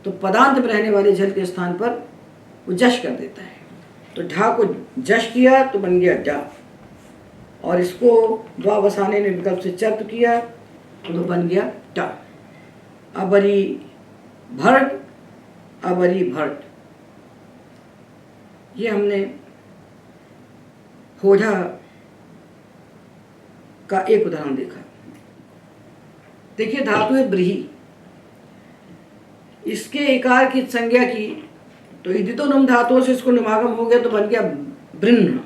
तो पदांत में रहने वाले झल के स्थान पर वो जश कर देता है। तो ढा को जश किया तो बन गया डा, और इसको द्वा वसाने ने विकल्प से चर्त किया तो बन गया टा। अबरी भर्ट, अबरी भर्ट, ये हमने होजा का एक उदाहरण देखा। देखिए धातु है ब्रीही, इसके इकार की संज्ञा की तो इदितो नम धातुओं से इसको निमागम हो गया तो बन गया ब्रह्म,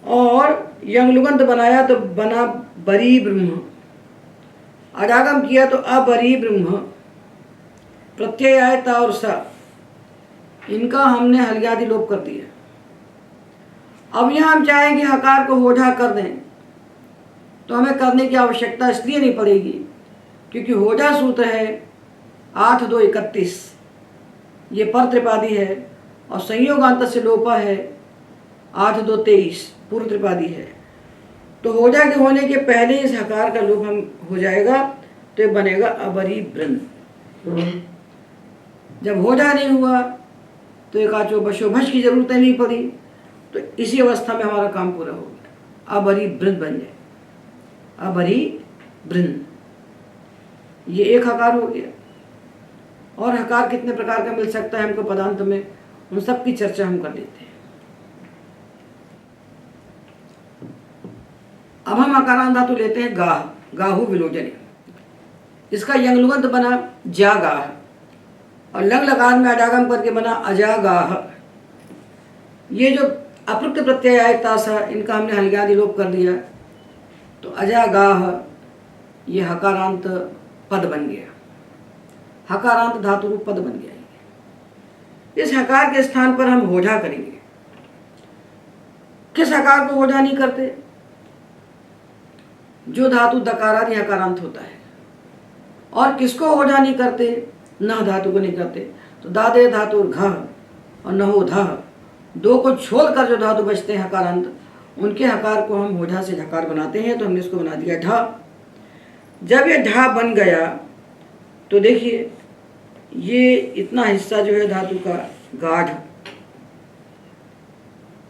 और यंगलुगंत बनाया तो बना बरी ब्रह्म, अडागम किया तो अबरी ब्रह्म, प्रत्यय आय ता और सा, इनका हमने हलयादि लोप कर दिया। अब यहाँ हम चाहेंगे हकार को होठा कर दें तो हमें करने की आवश्यकता इसलिए नहीं पड़ेगी क्योंकि होजा सूत्र है 8-2-31, ये पर त्रिपादी है, और संयोगांत से लोपा है 8-2-23 पूर्व त्रिपादी है। तो होजा के होने के पहले इस हकार का लोप हम हो जाएगा तो ये बनेगा अबरी ब्रह्म। जब होजा नहीं हुआ तो एक आचो बशो भश की जरूरत नहीं पड़ी, तो इसी अवस्था में हमारा काम पूरा हो गया, अबरी ब्रह्म बन जाए, अबरी ब्रह्म। ये एक हकार हो गया। और हकार कितने प्रकार का मिल सकता है हमको पदांत में, उन सब की चर्चा हम कर लेते हैं। अब हम हकारांत धातु लेते हैं गाह, गाहु विलोचने, इसका यंगलुगंत बना जा गाह, और लंग लकार में अडागम करके बना अजा गाह। ये जो अपृक्त प्रत्यय आय तासा, इनका हमने हलयादि लोप कर दिया तो अजा गाह ये हकारांत पद बन गया, हकारांत धातु रूप पद बन गया। इस हकार के स्थान पर हम होजा करेंगे। किस हकार को होजा नहीं करते? जो धातु दकारादि हकारांत होता है। और किसको होजा नहीं करते? न धातु को नहीं करते। तो दादे धातु घ और नहो ध, दो को छोड़कर जो धातु बचते हैं हकारांत, उनके हकार को हम होजा से ढकार बनाते हैं। तो हमने इसको बना दिया ढ। जब ये ढा बन गया तो देखिए ये इतना हिस्सा जो है धातु का गाढ़,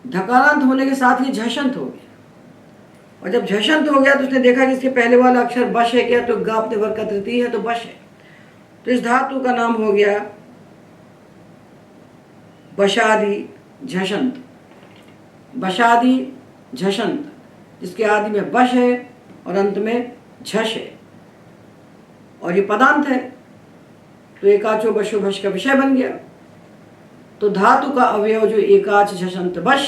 ढकारांत होने के साथ ही झषंत हो गया। और जब झषंत हो गया तो उसने देखा कि इसके पहले वाला अक्षर बश है क्या, तो गा अपने वर्ग का तृतीय है तो बश है, तो इस धातु का नाम हो गया बशादि झषंत। बशादि झषंत, जिसके आदि में बश है और अंत में झष है, और ये पदांत है तो एकाचो बशो भश का विषय बन गया। तो धातु का अवयव जो एकाच झषंत बश,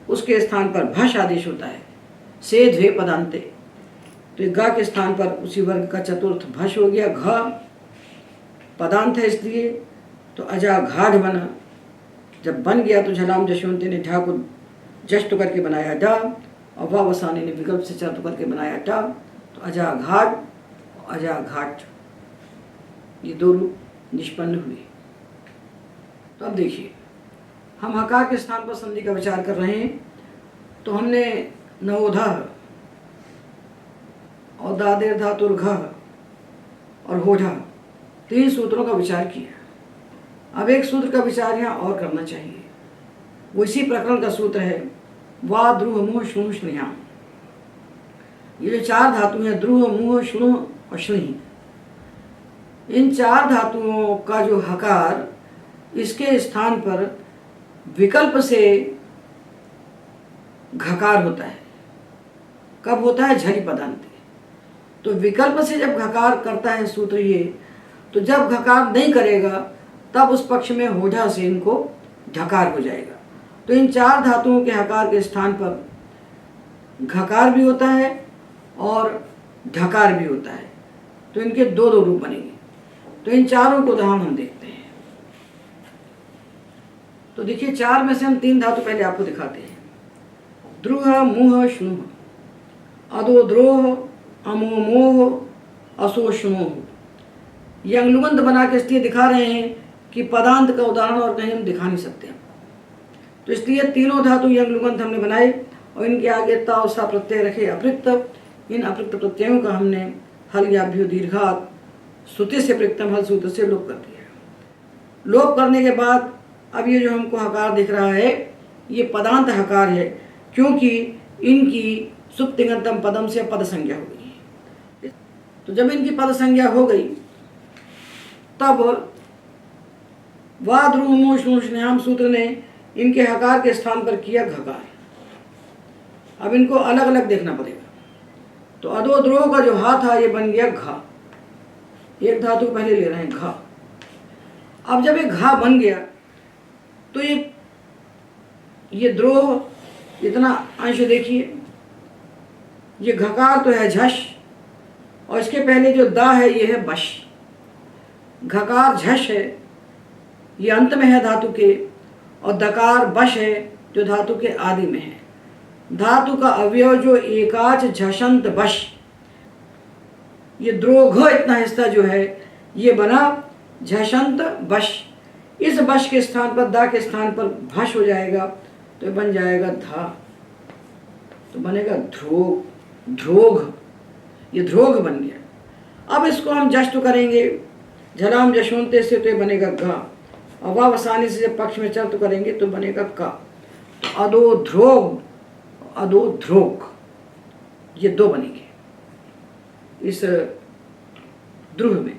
उसके स्थान पर भश आदेश होता है, से द्वे पदांते। तो गा के स्थान पर उसी वर्ग का चतुर्थ भश हो गया, घ पदांत है इसलिए, तो अजा घाढ़ बना। जब बन गया तो झलाम जशवंती ने ढा को जश्त करके बनाया डा, और वावसानी ने विकल्प से चतु करके बनाया टा, तो अजा घाट और अजा घाट, ये दो रूप निष्पन्न हुए। तो अब देखिए हम हकार के स्थान पर संधि का विचार कर रहे हैं। तो हमने नवोधा और दादेर धातुर्घ और होढ़ा, तीन सूत्रों का विचार किया। अब एक सूत्र का विचार यहाँ और करना चाहिए, वो इसी प्रकरण का सूत्र है वा द्रुह मुह शुणु श्रेयाम। ये जो चार धातु हैं द्रुह मुह शुणु और श्रेणी, इन चार धातुओं का जो हकार इसके स्थान पर विकल्प से घकार होता है। कब होता है? झरी पदांत। तो विकल्प से जब घकार करता है सूत्र ये, तो जब घकार नहीं करेगा तब उस पक्ष में होजा से इनको ढकार हो जाएगा। तो इन चार धातुओं के हकार के स्थान पर घकार भी होता है और ढकार भी होता है, तो इनके दो दो रूप बनेंगे। तो इन चारों को उदाहरण हम देखते हैं। तो देखिए चार में से हम तीन धातु पहले आपको दिखाते हैं। द्रुह मुह शुणु, अदो द्रोह, अमो मोह, असो शुणोह। ये अंगलुगंत बना के इसलिए दिखा रहे हैं कि पदांत का उदाहरण और कहीं हम दिखा नहीं सकते। तो इसलिए तीनों धातु ये अंगलुगंत हमने बनाए और इनके आगे ता और सा प्रत्यय रखे अपृक्त। इन अपृक्त प्रत्ययों का हमने हल याभ्यो दीर्घात श्रुति से प्रयुक्तम हल सूत्र से लोप कर दिया। लोप करने के बाद अब ये जो हमको हकार दिख रहा है ये पदांत हकार है, क्योंकि इनकी सुप्तिगंतम पदम से पद संज्ञा हो गई। तो जब इनकी पद संज्ञा हो गई तब वाद्रुमोष्णुष्ण्याम सूत्र ने इनके हकार के स्थान पर किया घकार। अब इनको अलग अलग देखना पड़ेगा। तो अदो द्रोह का जो हा था ये बन गया घा। एक धातु पहले ले रहे हैं घा। अब जब ये घा बन गया तो ये द्रोह इतना अंश देखिए, ये घकार तो है झश, और इसके पहले जो दा है ये है बश। घकार झश है, ये अंत में है धातु के, और दकार बश है जो धातु के आदि में है। धातु का अवयव जो एकाच झषंत बश, ये द्रोघ इतना हिस्सा जो है ये बना झषंत बश। इस बश के स्थान पर दा के स्थान पर भश हो जाएगा तो ये बन जाएगा धा, तो बनेगा ध्रोग, ध्रोघ। ये ध्रोघ बन गया। अब इसको हम जश्त करेंगे झलाम जशोंते से तो ये बनेगा गा, और वाव आसानी से जब पक्ष में चर्त करेंगे तो बनेगा का। तो अदो ध्रोग, अदो ध्रोग, ये दो बनेंगे इस द्रुह में।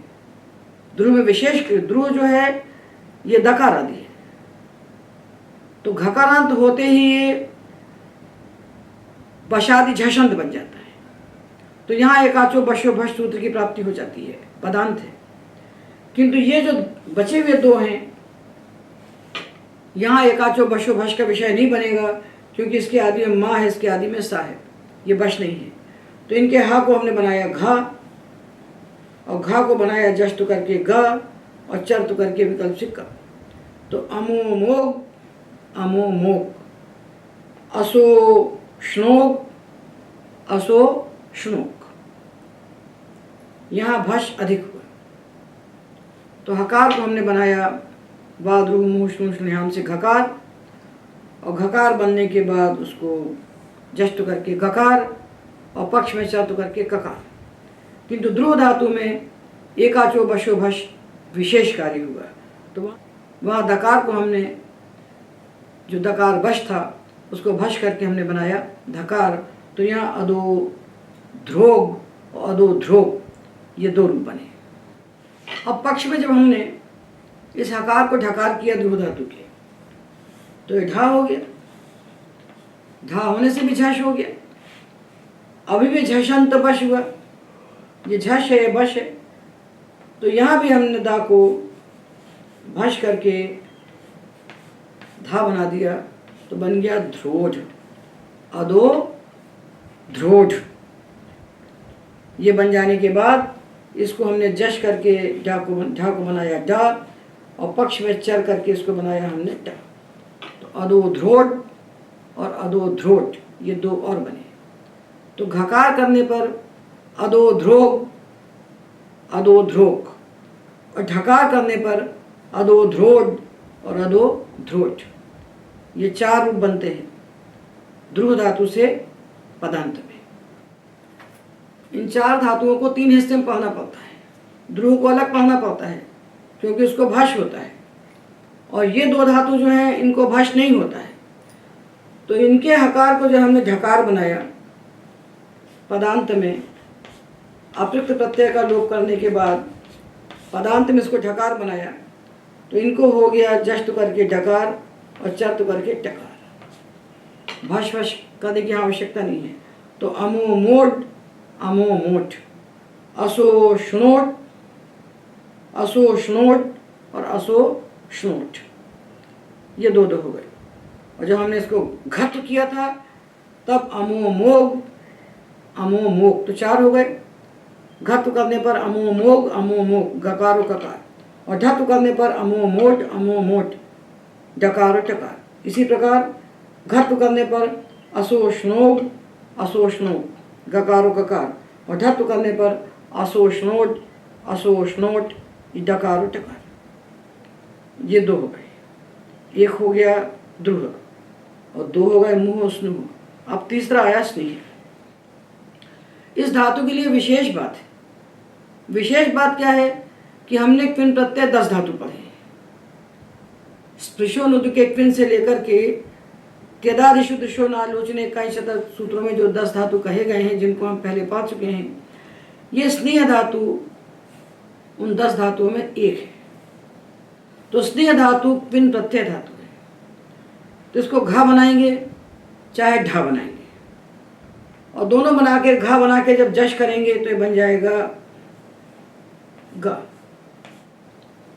द्रुह में विशेष द्रुह जो है ये दकार आदि है, तो घकारांत होते ही ये बशादि झषंत बन जाता है। तो यहाँ एकाचो बशो भश सूत्र की प्राप्ति हो जाती है, पदांत है। किंतु ये जो बचे हुए दो हैं यहाँ एकाचो बशो भश का विषय नहीं बनेगा, क्योंकि इसके आदि में माँ है, इसके आदि में सा है, ये बश नहीं है। तो इनके हा को हमने बनाया घा, और घा को बनाया जश्त करके गा, और चर्त करके विकल्प से का। तो अमो मोग, अमो मोग, असो श्नोक, असो श्नोक। यहाँ भश अधिक हुआ, तो हकार को हमने बनाया वाद्रू मुँह श्नुष्ण्याम से घकार, और घकार बनने के बाद उसको जश्त करके गकार, और पक्ष में चर्त करके ककार। किंतु द्रुह धातु में एकाचो बशो भश विशेष कार्य हुआ, तो वहाँ दकार को हमने जो दकार बश था उसको भश करके हमने बनाया धकार। तो यहाँ अदो ध्रोग और अदो ध्रोग ये दो रूप बने। अब पक्ष में जब हमने इस हकार को ढकार किया द्रुह धातु के, तो ये ढा हो गया, ढा होने से भी झश हो गया। अभी भी झषंत बश हुआ, ये झश है, ये बश है। तो यहाँ भी हमने दा को भश करके धा बना दिया, तो बन गया ध्रोढ़, अदो ध्रोढ़। ये बन जाने के बाद इसको हमने जश करके ढा को बनाया डा, और पक्ष में चर करके इसको बनाया हमने टा। तो अदो ध्रोढ़ और अदो ध्रोढ़ ये दो और बने। तो घकार करने पर अदो ध्रोग, अदो ध्रोग, और ढकार करने पर अदो ध्रोढ़ और अदो ध्रोढ़, ये चार रूप बनते हैं द्रुह धातु से पदांत में। इन चार धातुओं को तीन हिस्से में पढ़ना पड़ता है। द्रुह को अलग पढ़ना पड़ता है क्योंकि उसको भश होता है, और ये दो धातु जो हैं इनको भश नहीं होता है। तो इनके हकार को जब हमने ढकार बनाया पदांत में, अप्रयुक्त प्रत्यय का लोप करने के बाद पदांत में इसको ढकार बनाया, तो इनको हो गया जश्त करके ढकार और चर्त करके टकार। भश भश करने की आवश्यकता नहीं है। तो अमो मोट, अमो मोट, असो श्नोट, असो श्नोट और असो श्नोट, ये दो दो हो गए। और जब हमने इसको घट किया था तब अमो मोग, अमो मोग, तो चार हो गए। घट करने पर अमो मोग, अमो मोग, गकारो ककार, और ढट करने पर अमो मोट, अमो मोट, डकारो टकार। इसी प्रकार घट करने पर असो श्नोग, असो श्नोग, गकारो ककार, और ढट करने पर असो श्नोट, असो श्नोट, डकारो टकार। ये दो हो गए। एक हो गया द्रुह और दो हो गए मुँह स्नुह। अब तीसरा आया स्नेह। इस धातु के लिए विशेष बात है। विशेष बात क्या है कि हमने क्विन प्रत्यय 10 धातु पढ़े हैं। स्पृशो नुद के क्विन से लेकर के त्यदादिशु दिशो नालोचने कई शतर सूत्रों में जो 10 धातु कहे गए हैं, जिनको हम पहले पा चुके हैं, ये स्नेह धातु उन 10 धातुओं में एक है। तो स्नेह धातु क्विन प्रत्यय धातु है। तो इसको घा बनाएंगे चाहे ढा बनाएंगे, और दोनों बना के घा बना के जब जश करेंगे तो ये बन जाएगा गा।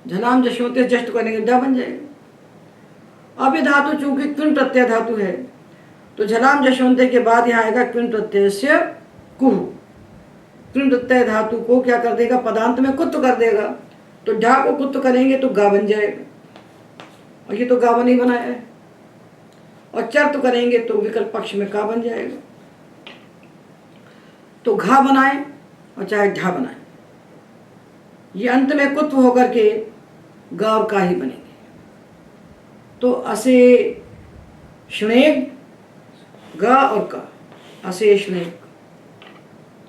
झलाम जशोते जश करेंगे ड बन जाएगा। अब ये धातु चूंकि क्विन प्रत्यय धातु है तो झलाम जशोंते के बाद यहाँ आएगा क्विन प्रत्यय से कुह। क्विन प्रत्यय धातु को क्या कर देगा, पदांत में कुत्व कर देगा, तो ढा को कुत्व करेंगे तो गा बन जाएगा, और ये तो गा नहीं बनाया है, और चर्त करेंगे तो विकल्प पक्ष में का बन जाएगा। तो घा बनाए और चाहे ढा बनाए, ये अंत में कुत्व होकर के गा और का ही बनेंगे। तो असे श्नेग गा और का, असे श्नेग,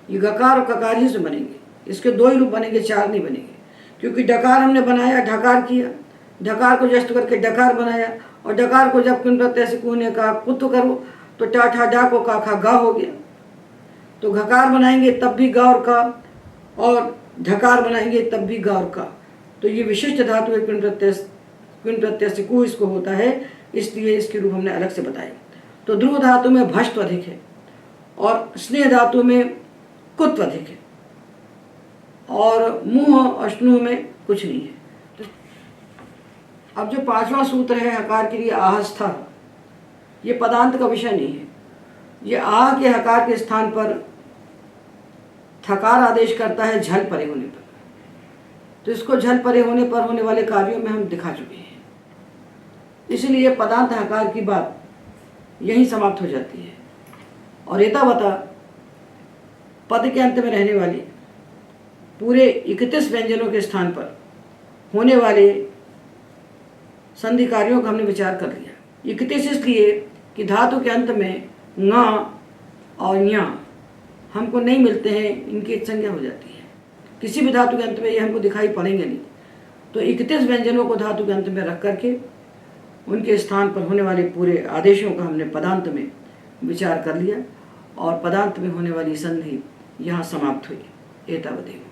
ये गकार और ककार ही से बनेंगे। इसके दो ही रूप बनेंगे, चार नहीं बनेंगे, क्योंकि डकार हमने बनाया ढकार किया, ढकार को जस्त करके डकार बनाया, और डकार को जब किन प्रत्यय से कुहने का कुत्व करो तो टा ठा डा को का खा गा हो गया। तो घकार बनाएंगे तब भी गा और का, और ढकार बनाएंगे तब भी गा और का। तो ये विशिष्ट धातु है क्विन प्रत्यय से कुह इसको होता है, इसलिए इसके रूप हमने अलग से बताए। तो ध्रुव धातु में भष्ट अधिक है और स्नेह धातु में कुत्व अधिक है, और मुंह और स्नुह में कुछ नहीं है। अब जो पांचवा सूत्र है हकार के लिए आहस्था, ये पदांत का विषय नहीं है, ये आह के हकार के स्थान पर थकार आदेश करता है झल परे होने पर। तो इसको झल परे होने पर होने वाले कार्यों में हम दिखा चुके हैं, इसलिए पदांत हकार की बात यहीं समाप्त हो जाती है। और एता बता पद के अंत में रहने वाली पूरे 31 व्यंजनों के स्थान पर होने वाले संधि कार्यों का हमने विचार कर लिया। 31 इसलिए कि धातु के अंत में ङ और ञ हमको नहीं मिलते हैं, इनकी एक संज्ञा हो जाती है। किसी भी धातु के अंत में ये हमको दिखाई पड़ेंगे नहीं। तो 31 व्यंजनों को धातु के अंत में रख करके उनके स्थान पर होने वाले पूरे आदेशों का हमने पदांत में विचार कर लिया, और पदांत में होने वाली संधि यहाँ समाप्त हुई। एतावदेव।